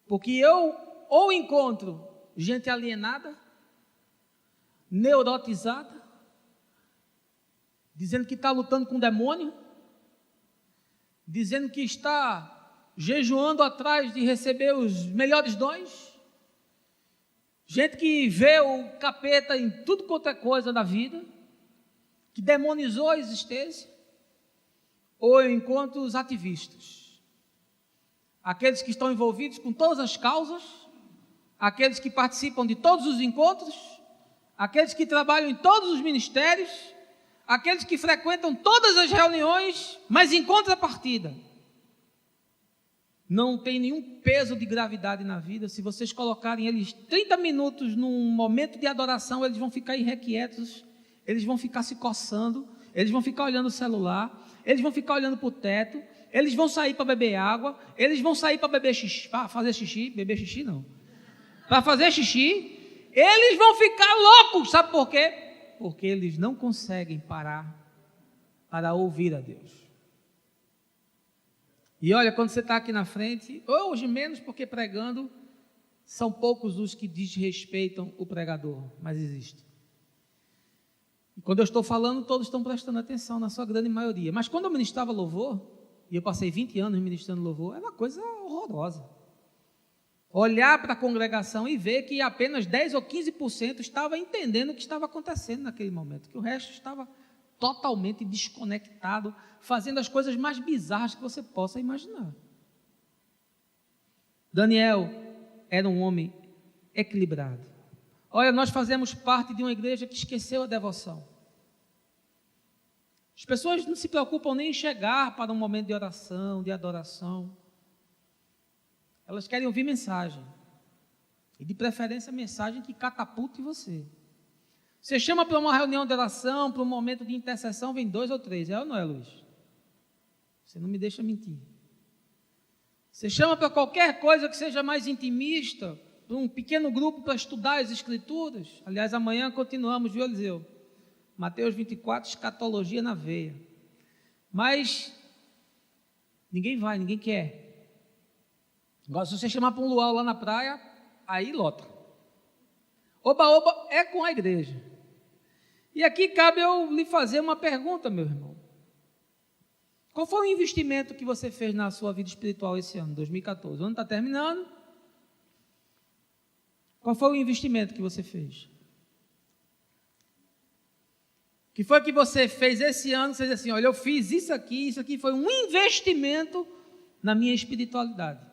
Porque eu ou encontro gente alienada, neurotizada, dizendo que está lutando com o demônio, dizendo que está jejuando atrás de receber os melhores dons, gente que vê o capeta em tudo quanto é coisa da vida, que demonizou a existência. Ou eu encontro os ativistas, aqueles que estão envolvidos com todas as causas, aqueles que participam de todos os encontros, aqueles que trabalham em todos os ministérios, aqueles que frequentam todas as reuniões, mas em contrapartida não tem nenhum peso de gravidade na vida. Se vocês colocarem eles 30 minutos num momento de adoração, eles vão ficar irrequietos, eles vão ficar se coçando, eles vão ficar olhando o celular, eles vão ficar olhando para o teto, eles vão sair para beber água, eles vão sair para beber xixi, para fazer xixi, beber xixi não, para fazer xixi, eles vão ficar loucos, sabe por quê? Porque eles não conseguem parar para ouvir a Deus. E olha, quando você está aqui na frente, hoje menos porque pregando, são poucos os que desrespeitam o pregador, mas existem. E quando eu estou falando, todos estão prestando atenção, na sua grande maioria. Mas quando eu ministrava louvor, e eu passei 20 anos ministrando louvor, era uma coisa horrorosa. Olhar para a congregação e ver que apenas 10 ou 15% estava entendendo o que estava acontecendo naquele momento, que o resto estava totalmente desconectado, fazendo as coisas mais bizarras que você possa imaginar. Daniel era um homem equilibrado. Olha, nós fazemos parte de uma igreja que esqueceu a devoção. As pessoas não se preocupam nem em chegar para um momento de oração, de adoração. Elas querem ouvir mensagem. E de preferência mensagem que catapulte você. Você chama para uma reunião de oração, para um momento de intercessão, vem 2 ou 3, é ou não é, Luiz? Você não me deixa mentir. Você chama para qualquer coisa que seja mais intimista, para um pequeno grupo para estudar as Escrituras. Aliás, amanhã continuamos, viu, Eliseu? Mateus 24, escatologia na veia. Mas ninguém vai, ninguém quer. Agora, se você chamar para um luau lá na praia, aí lota. Oba-oba é com a igreja. E aqui cabe eu lhe fazer uma pergunta, meu irmão. Qual foi o investimento que você fez na sua vida espiritual esse ano, 2014? O ano está terminando. Qual foi o investimento que você fez? O que foi que você fez esse ano? Você diz assim, olha, eu fiz isso aqui foi um investimento na minha espiritualidade.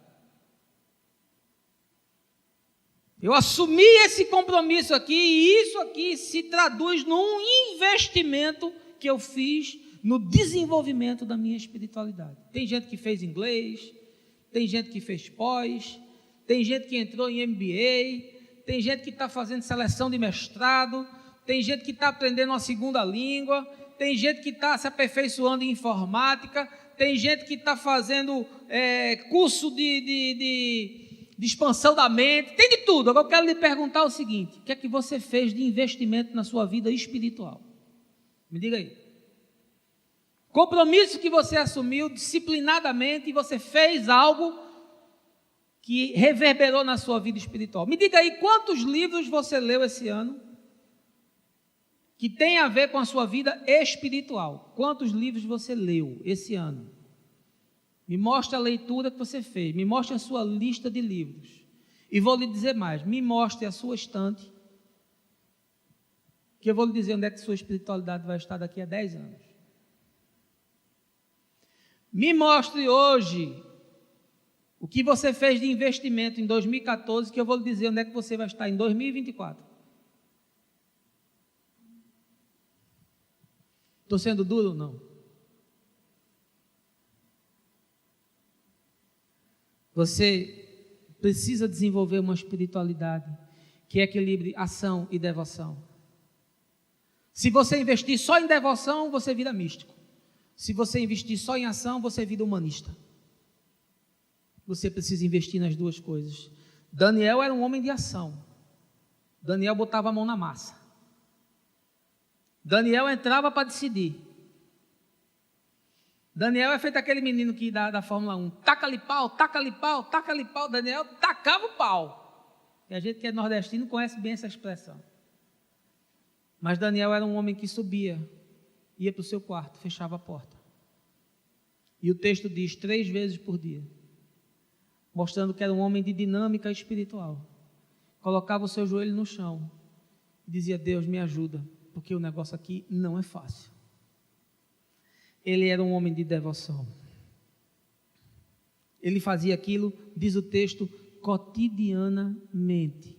Eu assumi esse compromisso aqui e isso aqui se traduz num investimento que eu fiz no desenvolvimento da minha espiritualidade. Tem gente que fez inglês, tem gente que fez pós, tem gente que entrou em MBA, tem gente que está fazendo seleção de mestrado, tem gente que está aprendendo uma segunda língua, tem gente que está se aperfeiçoando em informática, tem gente que está fazendo curso de expansão da mente, tem de tudo. Agora eu quero lhe perguntar o seguinte: o que é que você fez de investimento na sua vida espiritual? Me diga aí. Compromisso que você assumiu disciplinadamente e você fez algo que reverberou na sua vida espiritual. Me diga aí quantos livros você leu esse ano que tem a ver com a sua vida espiritual. Quantos livros você leu esse ano? Me mostre a leitura que você fez, me mostre a sua lista de livros. E vou lhe dizer mais, me mostre a sua estante, que eu vou lhe dizer onde é que sua espiritualidade vai estar daqui a 10 anos. Me mostre hoje o que você fez de investimento em 2014, que eu vou lhe dizer onde é que você vai estar em 2024. Estou sendo duro ou não? Você precisa desenvolver uma espiritualidade que equilibre ação e devoção. Se você investir só em devoção, você vira místico. Se você investir só em ação, você vira humanista. Você precisa investir nas duas coisas. Daniel era um homem de ação. Daniel botava a mão na massa. Daniel entrava para decidir. Daniel é feito aquele menino que da Fórmula 1. Taca-lhe pau, taca-lhe pau, taca-lhe pau. Daniel tacava o pau. E a gente que é nordestino conhece bem essa expressão. Mas Daniel era um homem que subia, ia para o seu quarto, fechava a porta. E o texto diz 3 vezes por dia, mostrando que era um homem de dinâmica espiritual. Colocava o seu joelho no chão e dizia: Deus, me ajuda, porque o negócio aqui não é fácil. Ele era um homem de devoção. Ele fazia aquilo, diz o texto, cotidianamente.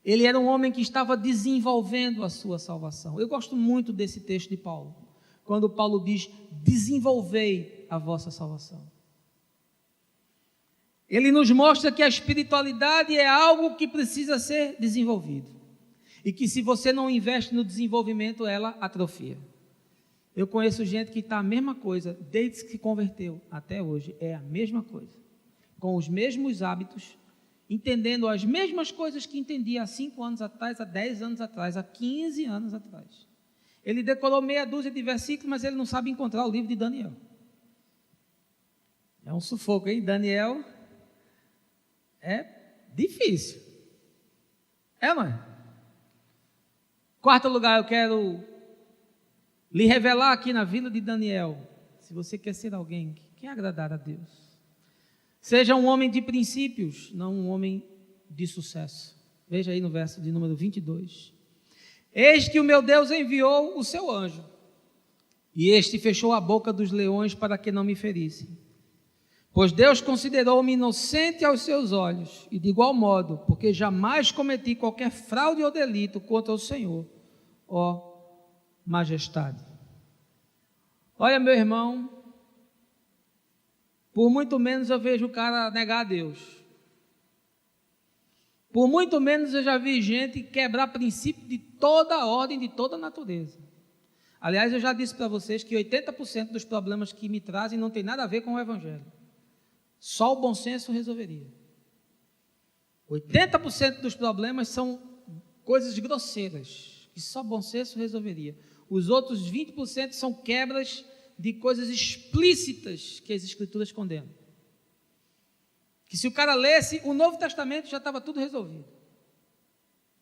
Ele era um homem que estava desenvolvendo a sua salvação. Eu gosto muito desse texto de Paulo, quando Paulo diz: desenvolvei a vossa salvação. Ele nos mostra que a espiritualidade é algo que precisa ser desenvolvido. E que se você não investe no desenvolvimento, ela atrofia. Eu conheço gente que está a mesma coisa, desde que se converteu até hoje, é a mesma coisa. Com os mesmos hábitos, entendendo as mesmas coisas que entendia há 5 anos atrás, há 10 anos atrás, há 15 anos atrás. Ele decorou meia dúzia de versículos, mas ele não sabe encontrar o livro de Daniel. É um sufoco, hein? Daniel é difícil. É, não é? 4º lugar, eu quero lhe revelar aqui na vida de Daniel, se você quer ser alguém que quer agradar a Deus, seja um homem de princípios, não um homem de sucesso. Veja aí no verso de número 22. Eis que o meu Deus enviou o seu anjo, e este fechou a boca dos leões para que não me ferissem. Pois Deus considerou-me inocente aos seus olhos, e de igual modo, porque jamais cometi qualquer fraude ou delito contra o Senhor, ó majestade. Olha, meu irmão, por muito menos eu vejo o cara negar a Deus. Por muito menos eu já vi gente quebrar princípio de toda a ordem, de toda a natureza. Aliás, eu já disse para vocês que 80% dos problemas que me trazem não tem nada a ver com o Evangelho. Só o bom senso resolveria. 80% dos problemas são coisas grosseiras, que só bom senso resolveria. Os outros 20% são quebras de coisas explícitas que as Escrituras condenam. que se o cara lesse o Novo Testamento já estava tudo resolvido.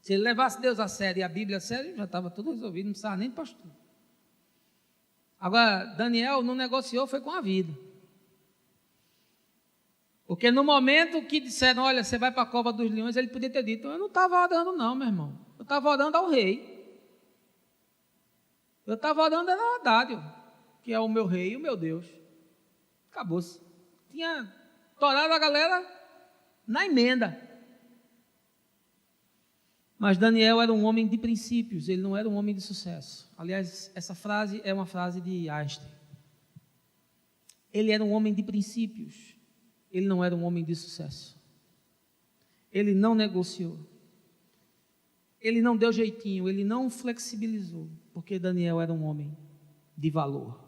Se ele levasse Deus a sério e a Bíblia a sério, já estava tudo resolvido, não precisava nem de pastor. Agora, Daniel não negociou, foi com a vida. Porque no momento que disseram, olha, você vai para a cova dos leões, ele podia ter dito, eu não estava orando não, meu irmão. Eu estava orando ao rei. Eu estava orando a Haddad, que é o meu rei e o meu Deus. Acabou-se. Tinha torado a galera na emenda. Mas Daniel era um homem de princípios, ele não era um homem de sucesso. Aliás, essa frase é uma frase de Einstein. Ele era um homem de princípios, ele não era um homem de sucesso. Ele não negociou. Ele não deu jeitinho, ele não flexibilizou, porque Daniel era um homem de valor.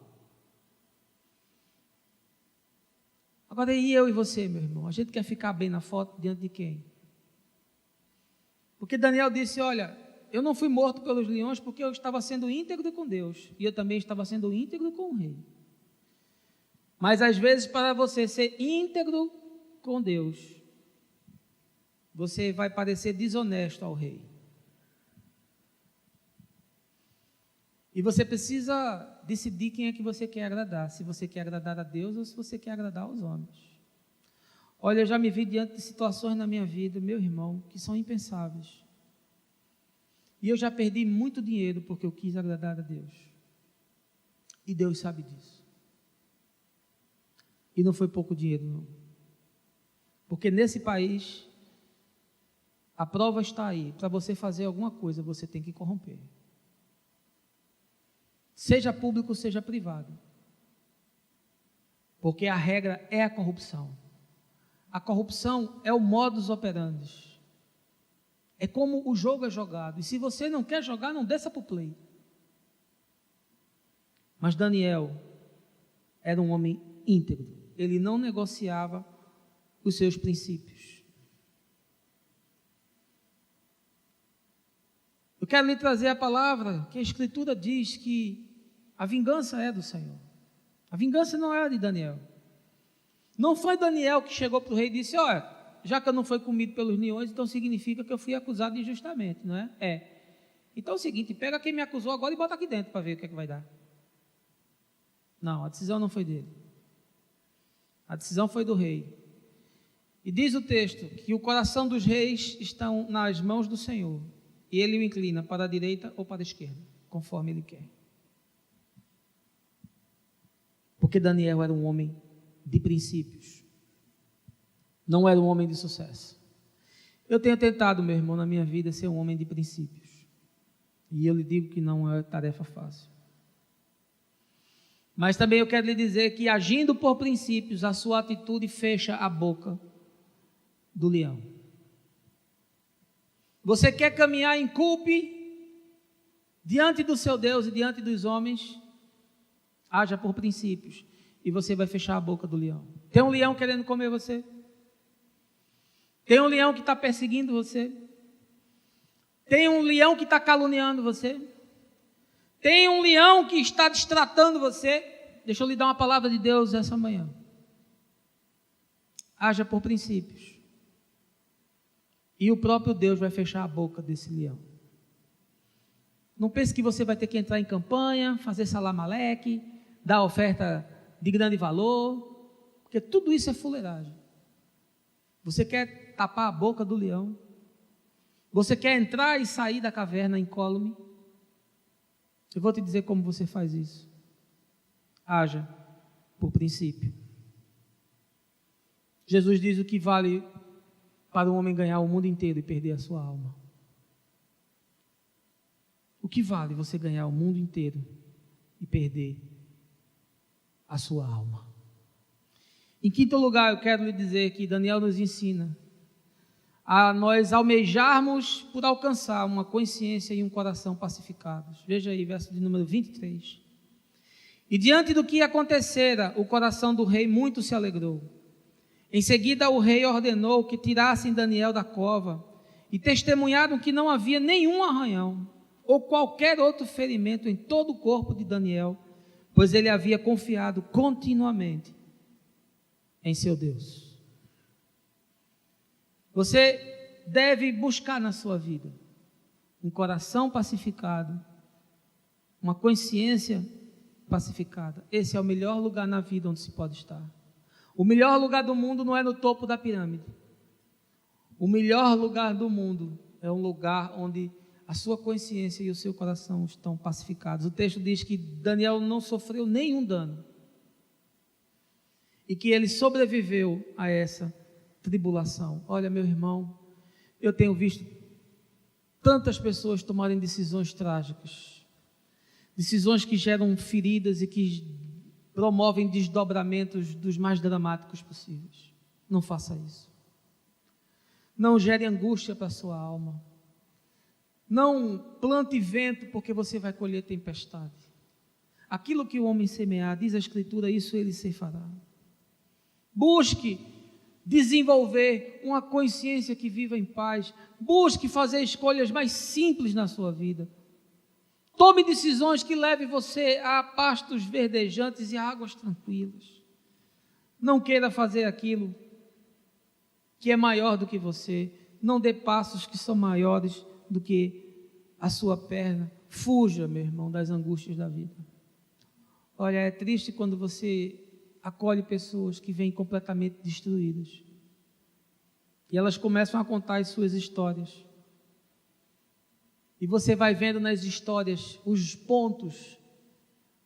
Agora, e eu e você, meu irmão? A gente quer ficar bem na foto diante de quem? Porque Daniel disse, olha, eu não fui morto pelos leões porque eu estava sendo íntegro com Deus, e eu também estava sendo íntegro com o rei. Mas às vezes, para você ser íntegro com Deus, você vai parecer desonesto ao rei. E você precisa decidir quem é que você quer agradar, se você quer agradar a Deus ou se você quer agradar aos homens. Olha, eu já me vi diante de situações na minha vida, meu irmão, que são impensáveis. E eu já perdi muito dinheiro porque eu quis agradar a Deus. E Deus sabe disso. E não foi pouco dinheiro, não. Porque nesse país, a prova está aí. Para você fazer alguma coisa, você tem que corromper. Seja público, seja privado. Porque a regra é a corrupção. A corrupção é o modus operandi. É como o jogo é jogado. E se você não quer jogar, não desça para o play. Mas Daniel era um homem íntegro. Ele não negociava os seus princípios. Eu quero lhe trazer a palavra que a Escritura diz que a vingança é do Senhor. A vingança não é de Daniel. Não foi Daniel que chegou para o rei e disse, olha, já que eu não fui comido pelos leões, então significa que eu fui acusado injustamente, não é? É. Então é o seguinte, pega quem me acusou agora e bota aqui dentro para ver o que é que vai dar. Não, a decisão não foi dele. A decisão foi do rei. E diz o texto que o coração dos reis estão nas mãos do Senhor, e ele o inclina para a direita ou para a esquerda, conforme ele quer. Porque Daniel era um homem de princípios, não era um homem de sucesso. Eu tenho tentado, meu irmão, na minha vida ser um homem de princípios, e eu lhe digo que não é tarefa fácil. Mas também eu quero lhe dizer que agindo por princípios, a sua atitude fecha a boca do leão. Você quer caminhar incúlpe diante do seu Deus e diante dos homens? Haja por princípios e você vai fechar a boca do leão. Tem um leão querendo comer você? Tem um leão que está perseguindo você? Tem um leão que está caluniando você? Tem um leão que está destratando você? Deixa eu lhe dar uma palavra de Deus essa manhã. Haja por princípios. E o próprio Deus vai fechar a boca desse leão. Não pense que você vai ter que entrar em campanha, fazer salamaleque, dar oferta de grande valor, porque tudo isso é fuleiragem. Você quer tapar a boca do leão? Você quer entrar e sair da caverna incólume? Eu vou te dizer como você faz isso. Haja por princípio. Jesus diz o que vale para um homem ganhar o mundo inteiro e perder a sua alma. O que vale você ganhar o mundo inteiro e perder a sua alma? Em quinto lugar, eu quero lhe dizer que Daniel nos ensina a nós almejarmos por alcançar uma consciência e um coração pacificados. Veja aí, verso de número 23. E diante do que acontecera, o coração do rei muito se alegrou. Em seguida, o rei ordenou que tirassem Daniel da cova e testemunharam que não havia nenhum arranhão ou qualquer outro ferimento em todo o corpo de Daniel, pois ele havia confiado continuamente em seu Deus. Você deve buscar na sua vida um coração pacificado, uma consciência pacificada. Esse é o melhor lugar na vida onde se pode estar. O melhor lugar do mundo não é no topo da pirâmide. O melhor lugar do mundo é um lugar onde a sua consciência e o seu coração estão pacificados. O texto diz que Daniel não sofreu nenhum dano e que ele sobreviveu a essa tribulação. Olha, meu irmão, eu tenho visto tantas pessoas tomarem decisões trágicas, decisões que geram feridas e que promovem desdobramentos dos mais dramáticos possíveis. Não faça isso. Não gere angústia para a sua alma. Não plante vento, porque você vai colher tempestade. Aquilo que o homem semear, diz a Escritura, isso ele ceifará. Busque desenvolver uma consciência que viva em paz. Busque fazer escolhas mais simples na sua vida. Tome decisões que levem você a pastos verdejantes e a águas tranquilas. Não queira fazer aquilo que é maior do que você. Não dê passos que são maiores do que a sua perna. Fuja, meu irmão, das angústias da vida. Olha, é triste quando você acolhe pessoas que vêm completamente destruídas. E elas começam a contar as suas histórias. E você vai vendo nas histórias os pontos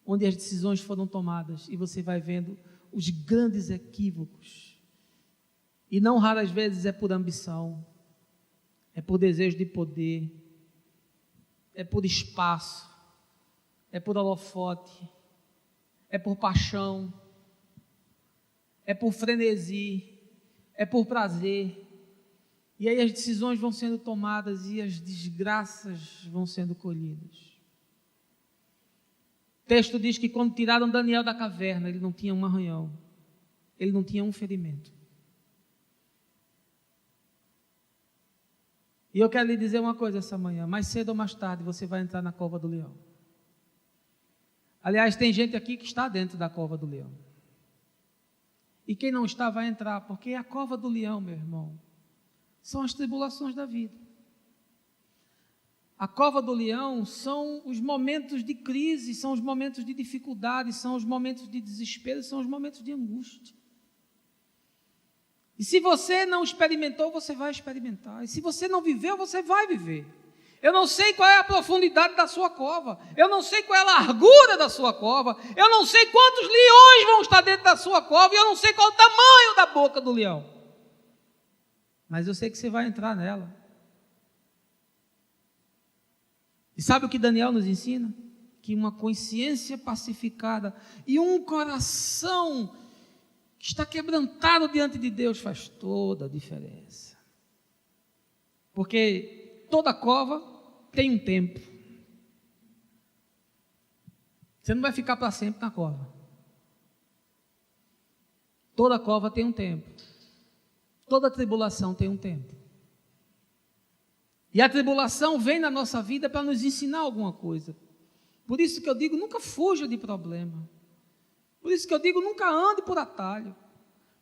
onde as decisões foram tomadas. E você vai vendo os grandes equívocos. E não raras vezes é por ambição, é por desejo de poder, é por espaço, é por holofote, é por paixão, é por frenesi, é por prazer. E aí as decisões vão sendo tomadas e as desgraças vão sendo colhidas. O texto diz que quando tiraram Daniel da caverna, ele não tinha um arranhão, ele não tinha um ferimento. E eu quero lhe dizer uma coisa essa manhã, mais cedo ou mais tarde você vai entrar na cova do leão. Aliás, tem gente aqui que está dentro da cova do leão. E quem não está vai entrar, porque a cova do leão, meu irmão, são as tribulações da vida. A cova do leão são os momentos de crise, são os momentos de dificuldade, são os momentos de desespero, são os momentos de angústia. E se você não experimentou, você vai experimentar. E se você não viveu, você vai viver. Eu não sei qual é a profundidade da sua cova. Eu não sei qual é a largura da sua cova. Eu não sei quantos leões vão estar dentro da sua cova. E eu não sei qual é o tamanho da boca do leão. Mas eu sei que você vai entrar nela. E sabe o que Daniel nos ensina? Que uma consciência pacificada e um coração que está quebrantado diante de Deus faz toda a diferença. Porque toda cova tem um tempo. Você não vai ficar para sempre na cova. Toda cova tem um tempo. Toda tribulação tem um tempo. E a tribulação vem na nossa vida para nos ensinar alguma coisa. Por isso que eu digo, nunca fuja de problema. Por isso que eu digo, nunca ande por atalho.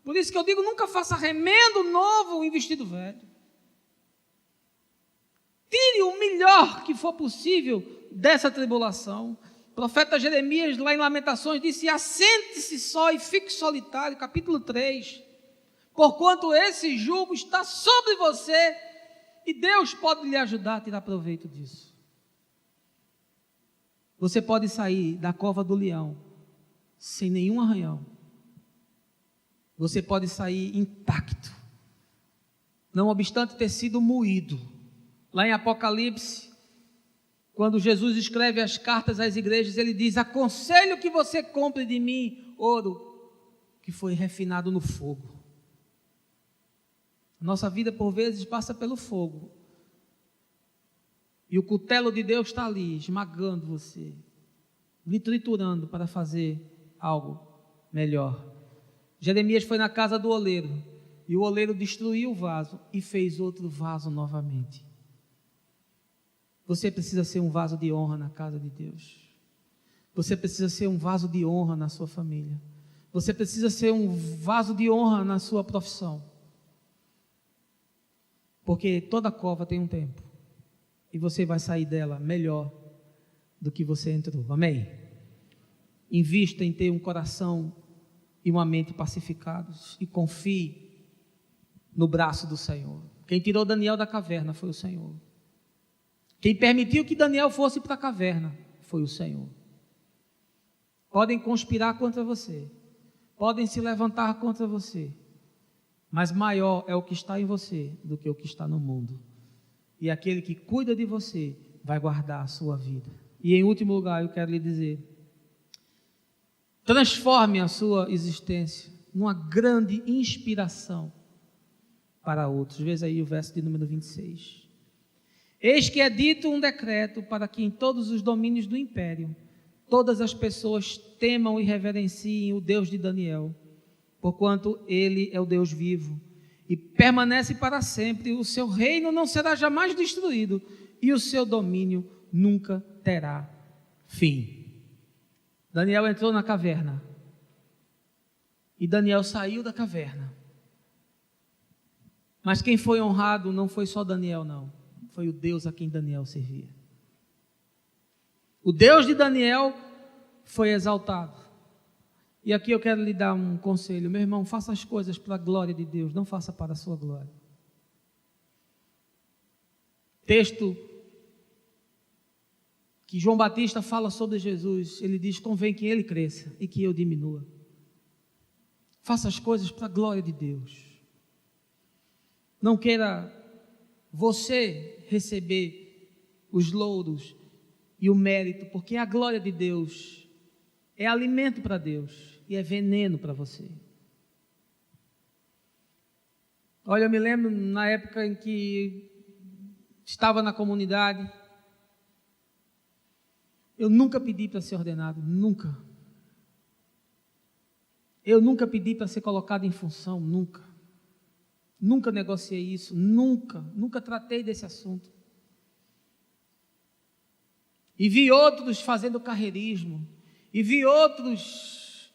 Por isso que eu digo, nunca faça remendo novo em vestido velho. Tire o melhor que for possível dessa tribulação. O profeta Jeremias, lá em Lamentações, disse: assente-se só e fique solitário, capítulo 3. Porquanto esse jugo está sobre você e Deus pode lhe ajudar a tirar proveito disso. Você pode sair da cova do leão sem nenhum arranhão. Você pode sair intacto, não obstante ter sido moído. Lá em Apocalipse, quando Jesus escreve as cartas às igrejas, ele diz: aconselho que você compre de mim ouro que foi refinado no fogo. Nossa vida por vezes passa pelo fogo. E o cutelo de Deus está ali, esmagando você, lhe triturando para fazer algo melhor. Jeremias foi na casa do oleiro, e o oleiro destruiu o vaso e fez outro vaso novamente. Você precisa ser um vaso de honra na casa de Deus. Você precisa ser um vaso de honra na sua família. Você precisa ser um vaso de honra na sua profissão. Porque toda cova tem um tempo. E você vai sair dela melhor do que você entrou. Amém? Invista em ter um coração e uma mente pacificados. E confie no braço do Senhor. Quem tirou Daniel da caverna foi o Senhor. Quem permitiu que Daniel fosse para a caverna foi o Senhor. Podem conspirar contra você. Podem se levantar contra você. Mas maior é o que está em você do que o que está no mundo. E aquele que cuida de você vai guardar a sua vida. E em último lugar, eu quero lhe dizer: transforme a sua existência numa grande inspiração para outros. Veja aí o verso de número 26. Eis que é dito um decreto para que em todos os domínios do império todas as pessoas temam e reverenciem o Deus de Daniel, porquanto ele é o Deus vivo e permanece para sempre. O seu reino não será jamais destruído e o seu domínio nunca terá fim. Daniel entrou na caverna e Daniel saiu da caverna. Mas quem foi honrado não foi só Daniel, não. Foi o Deus a quem Daniel servia. O Deus de Daniel foi exaltado. E aqui eu quero lhe dar um conselho. Meu irmão, faça as coisas para a glória de Deus, não faça para a sua glória. Texto que João Batista fala sobre Jesus, ele diz: convém que ele cresça e que eu diminua. Faça as coisas para a glória de Deus. Não queira você receber os louros e o mérito, porque a glória de Deus é alimento para Deus e é veneno para você. Olha, eu me lembro na época em que estava na comunidade, eu nunca pedi para ser ordenado, nunca. Eu nunca pedi para ser colocado em função, nunca. Nunca negociei isso, nunca tratei desse assunto. E vi outros fazendo carreirismo, e vi outros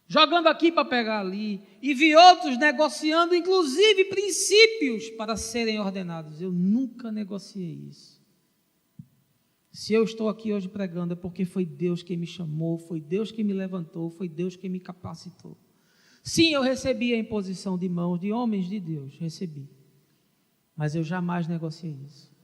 jogando aqui para pegar ali, e vi outros negociando, inclusive, princípios para serem ordenados. Eu nunca negociei isso. Se eu estou aqui hoje pregando, é porque foi Deus quem me chamou, foi Deus quem me levantou, foi Deus quem me capacitou. Sim, eu recebi a imposição de mãos de homens de Deus, recebi. Mas eu jamais negociei isso.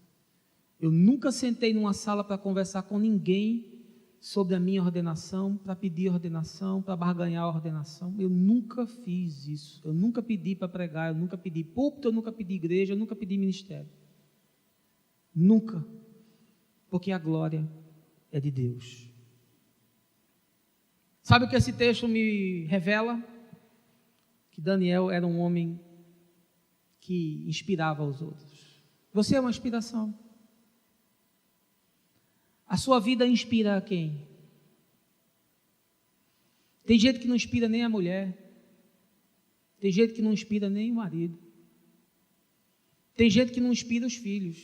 Eu nunca sentei numa sala para conversar com ninguém sobre a minha ordenação, para pedir ordenação, para barganhar a ordenação. Eu nunca fiz isso. Eu nunca pedi para pregar, eu nunca pedi púlpito, eu nunca pedi igreja, eu nunca pedi ministério. Nunca. Porque a glória é de Deus. Sabe o que esse texto me revela? Que Daniel era um homem que inspirava os outros. Você é uma inspiração. A sua vida inspira a quem? Tem gente que não inspira nem a mulher. Tem gente que não inspira nem o marido. Tem gente que não inspira os filhos.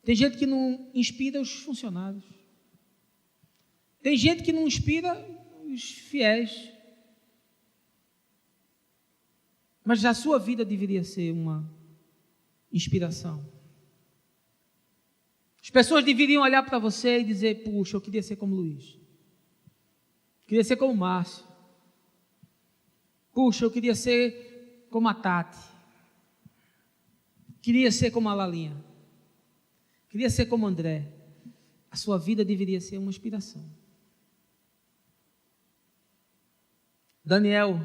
Tem gente que não inspira os funcionários. Tem gente que não inspira os fiéis. Mas a sua vida deveria ser uma inspiração. As pessoas deveriam olhar para você e dizer: puxa, eu queria ser como Luiz. Queria ser como Márcio. Puxa, eu queria ser como a Tati. Queria ser como a Lalinha. Queria ser como André. A sua vida deveria ser uma inspiração. Daniel,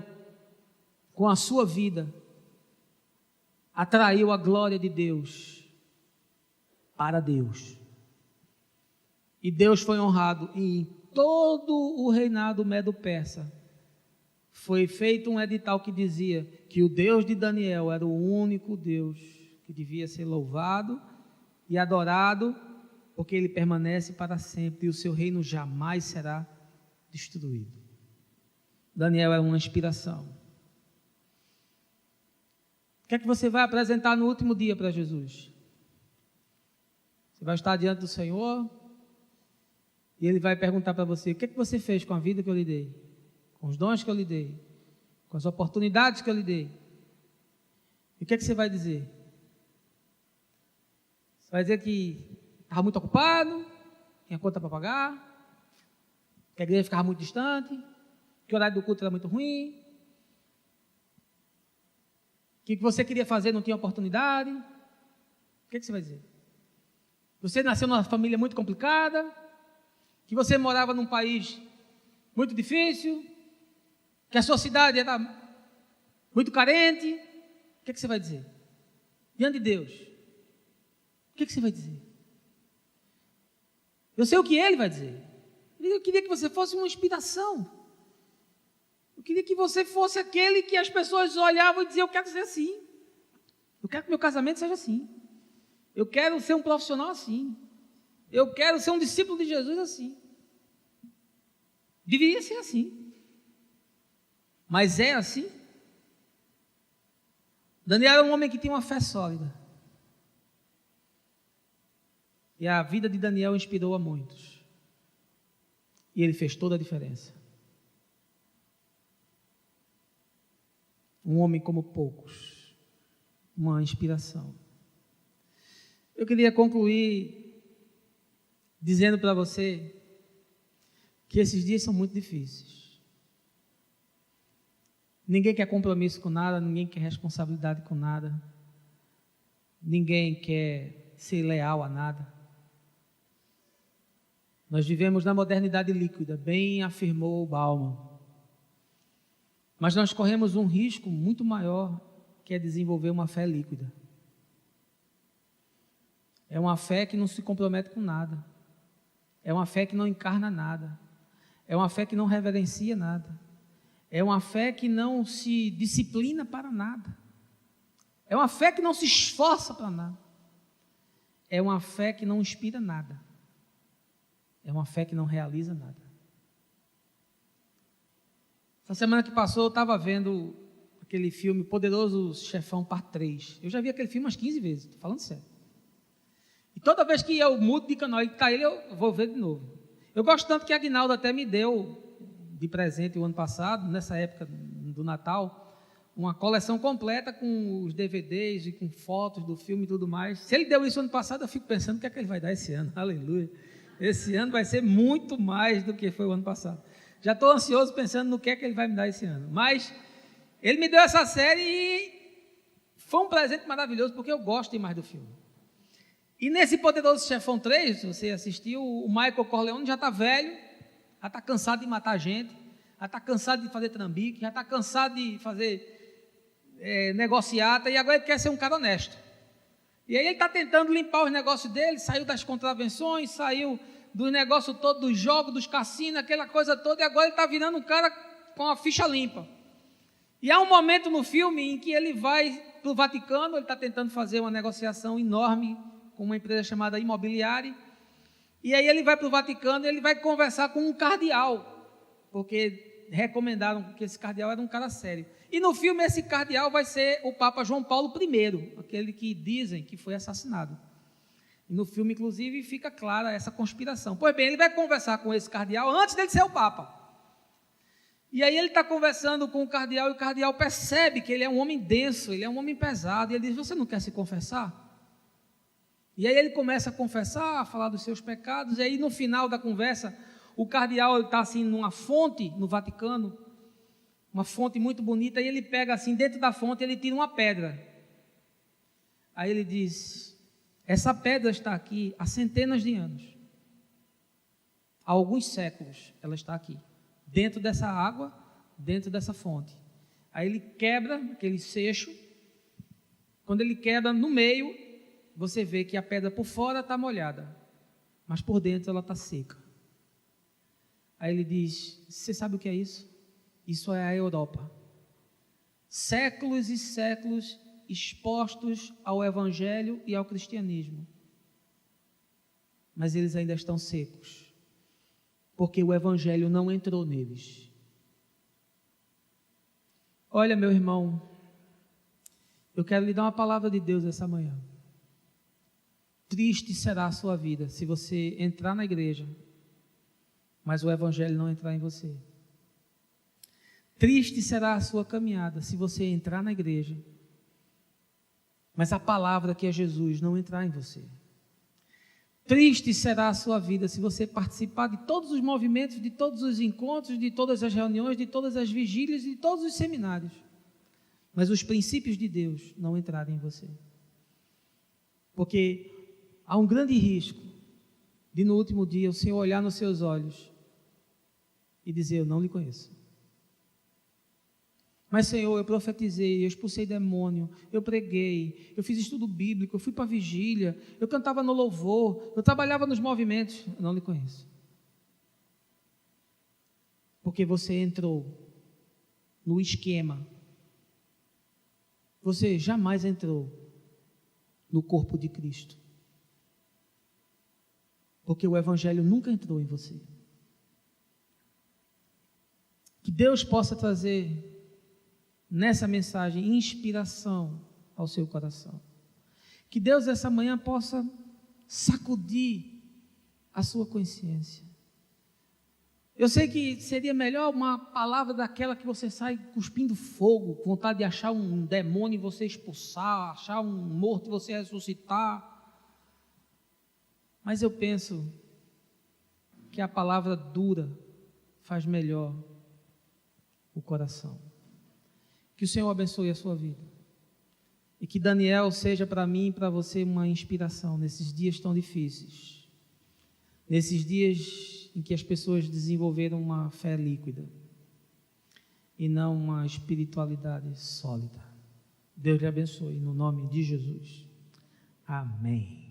com a sua vida, atraiu a glória de Deus para Deus. E Deus foi honrado. E em todo o reinado medo-persa foi feito um edital que dizia que o Deus de Daniel era o único Deus que devia ser louvado e adorado, porque ele permanece para sempre e o seu reino jamais será destruído. Daniel é uma inspiração. O que é que você vai apresentar no último dia para Jesus? Você vai estar diante do Senhor e Ele vai perguntar para você: o que é que você fez com a vida que eu lhe dei? Com os dons que eu lhe dei? Com as oportunidades que eu lhe dei? E o que é que você vai dizer? Você vai dizer que estava muito ocupado, tinha conta para pagar, que a igreja ficava muito distante, que o horário do culto era muito ruim, que o que você queria fazer não tinha oportunidade. O que é que você vai dizer? Você nasceu numa família muito complicada, que você morava num país muito difícil, que a sua cidade era muito carente. O que é que você vai dizer? Diante de Deus, o que é que você vai dizer? Eu sei o que ele vai dizer. Eu queria que você fosse uma inspiração. Eu queria que você fosse aquele que as pessoas olhavam e diziam: eu quero ser assim. Eu quero que meu casamento seja assim. Eu quero ser um profissional assim. Eu quero ser um discípulo de Jesus assim. Deveria ser assim. Mas é assim? Daniel era um homem que tinha uma fé sólida. E a vida de Daniel inspirou a muitos. E ele fez toda a diferença. Um homem como poucos. Uma inspiração. Eu queria concluir dizendo para você que esses dias são muito difíceis. Ninguém quer compromisso com nada, ninguém quer responsabilidade com nada, ninguém quer ser leal a nada. Nós vivemos na modernidade líquida, bem afirmou Bauman. Mas nós corremos um risco muito maior, que é desenvolver uma fé líquida. É uma fé que não se compromete com nada. É uma fé que não encarna nada. É uma fé que não reverencia nada. É uma fé que não se disciplina para nada. É uma fé que não se esforça para nada. É uma fé que não inspira nada. É uma fé que não realiza nada. Essa semana que passou, eu estava vendo aquele filme Poderoso Chefão Parte 3. Eu já vi aquele filme umas 15 vezes, estou falando sério. E toda vez que eu mudo de canal e está ele, eu vou ver de novo. Eu gosto tanto que a Aguinaldo até me deu de presente o ano passado, nessa época do Natal, uma coleção completa com os DVDs e com fotos do filme e tudo mais. Se ele deu isso ano passado, eu fico pensando o que é que ele vai dar esse ano. Aleluia. Esse ano vai ser muito mais do que foi o ano passado. Já estou ansioso pensando no que é que ele vai me dar esse ano. Mas ele me deu essa série e foi um presente maravilhoso, porque eu gosto demais do filme. E nesse Poderoso Chefão 3, se você assistiu, o Michael Corleone já está velho, já está cansado de matar gente, já está cansado de fazer trambique, já está cansado de fazer negociata, e agora ele quer ser um cara honesto. E aí ele está tentando limpar os negócios dele, saiu das contravenções, saiu do negócio todo, dos jogos, dos cassinos, aquela coisa toda, e agora ele está virando um cara com a ficha limpa. E há um momento no filme em que ele vai para o Vaticano, ele está tentando fazer uma negociação enorme com uma empresa chamada Imobiliare, e aí ele vai para o Vaticano e ele vai conversar com um cardeal, porque recomendaram que esse cardeal era um cara sério. E no filme esse cardeal vai ser o Papa João Paulo I, aquele que dizem que foi assassinado. E no filme, inclusive, fica clara essa conspiração. Pois bem, ele vai conversar com esse cardeal antes dele ser o Papa. E aí ele está conversando com o cardeal, e o cardeal percebe que ele é um homem denso, ele é um homem pesado, e ele diz: você não quer se confessar? E aí ele começa a confessar, a falar dos seus pecados, e aí no final da conversa, o cardeal está assim numa fonte no Vaticano, uma fonte muito bonita, e ele pega assim, dentro da fonte, ele tira uma pedra. Aí ele diz: essa pedra está aqui há centenas de anos, há alguns séculos ela está aqui, dentro dessa água, dentro dessa fonte. Aí ele quebra aquele seixo, quando ele quebra no meio, você vê que a pedra por fora está molhada, mas por dentro ela está seca. Aí ele diz: você sabe o que é isso? Isso é a Europa. Séculos e séculos expostos ao Evangelho e ao cristianismo. Mas eles ainda estão secos, porque o Evangelho não entrou neles. Olha, meu irmão, eu quero lhe dar uma palavra de Deus essa manhã. Triste será a sua vida se você entrar na igreja, mas o Evangelho não entrar em você. Triste será a sua caminhada se você entrar na igreja, mas a palavra que é Jesus não entrar em você. Triste será a sua vida se você participar de todos os movimentos, de todos os encontros, de todas as reuniões, de todas as vigílias, de todos os seminários, mas os princípios de Deus não entrarem em você. Porque há um grande risco de no último dia o Senhor olhar nos seus olhos e dizer: eu não lhe conheço. Mas, Senhor, eu profetizei, eu expulsei demônio, eu preguei, eu fiz estudo bíblico, eu fui para a vigília, eu cantava no louvor, eu trabalhava nos movimentos. Eu não lhe conheço. Porque você entrou no esquema. Você jamais entrou no corpo de Cristo. Porque o Evangelho nunca entrou em você. Que Deus possa trazer nessa mensagem inspiração ao seu coração. Que Deus essa manhã possa sacudir a sua consciência. Eu sei que seria melhor uma palavra daquela que você sai cuspindo fogo, com vontade de achar um demônio e você expulsar, achar um morto e você ressuscitar. Mas eu penso que a palavra dura faz melhor o coração. Que o Senhor abençoe a sua vida. E que Daniel seja para mim e para você uma inspiração nesses dias tão difíceis. Nesses dias em que as pessoas desenvolveram uma fé líquida e não uma espiritualidade sólida. Deus lhe abençoe no nome de Jesus. Amém.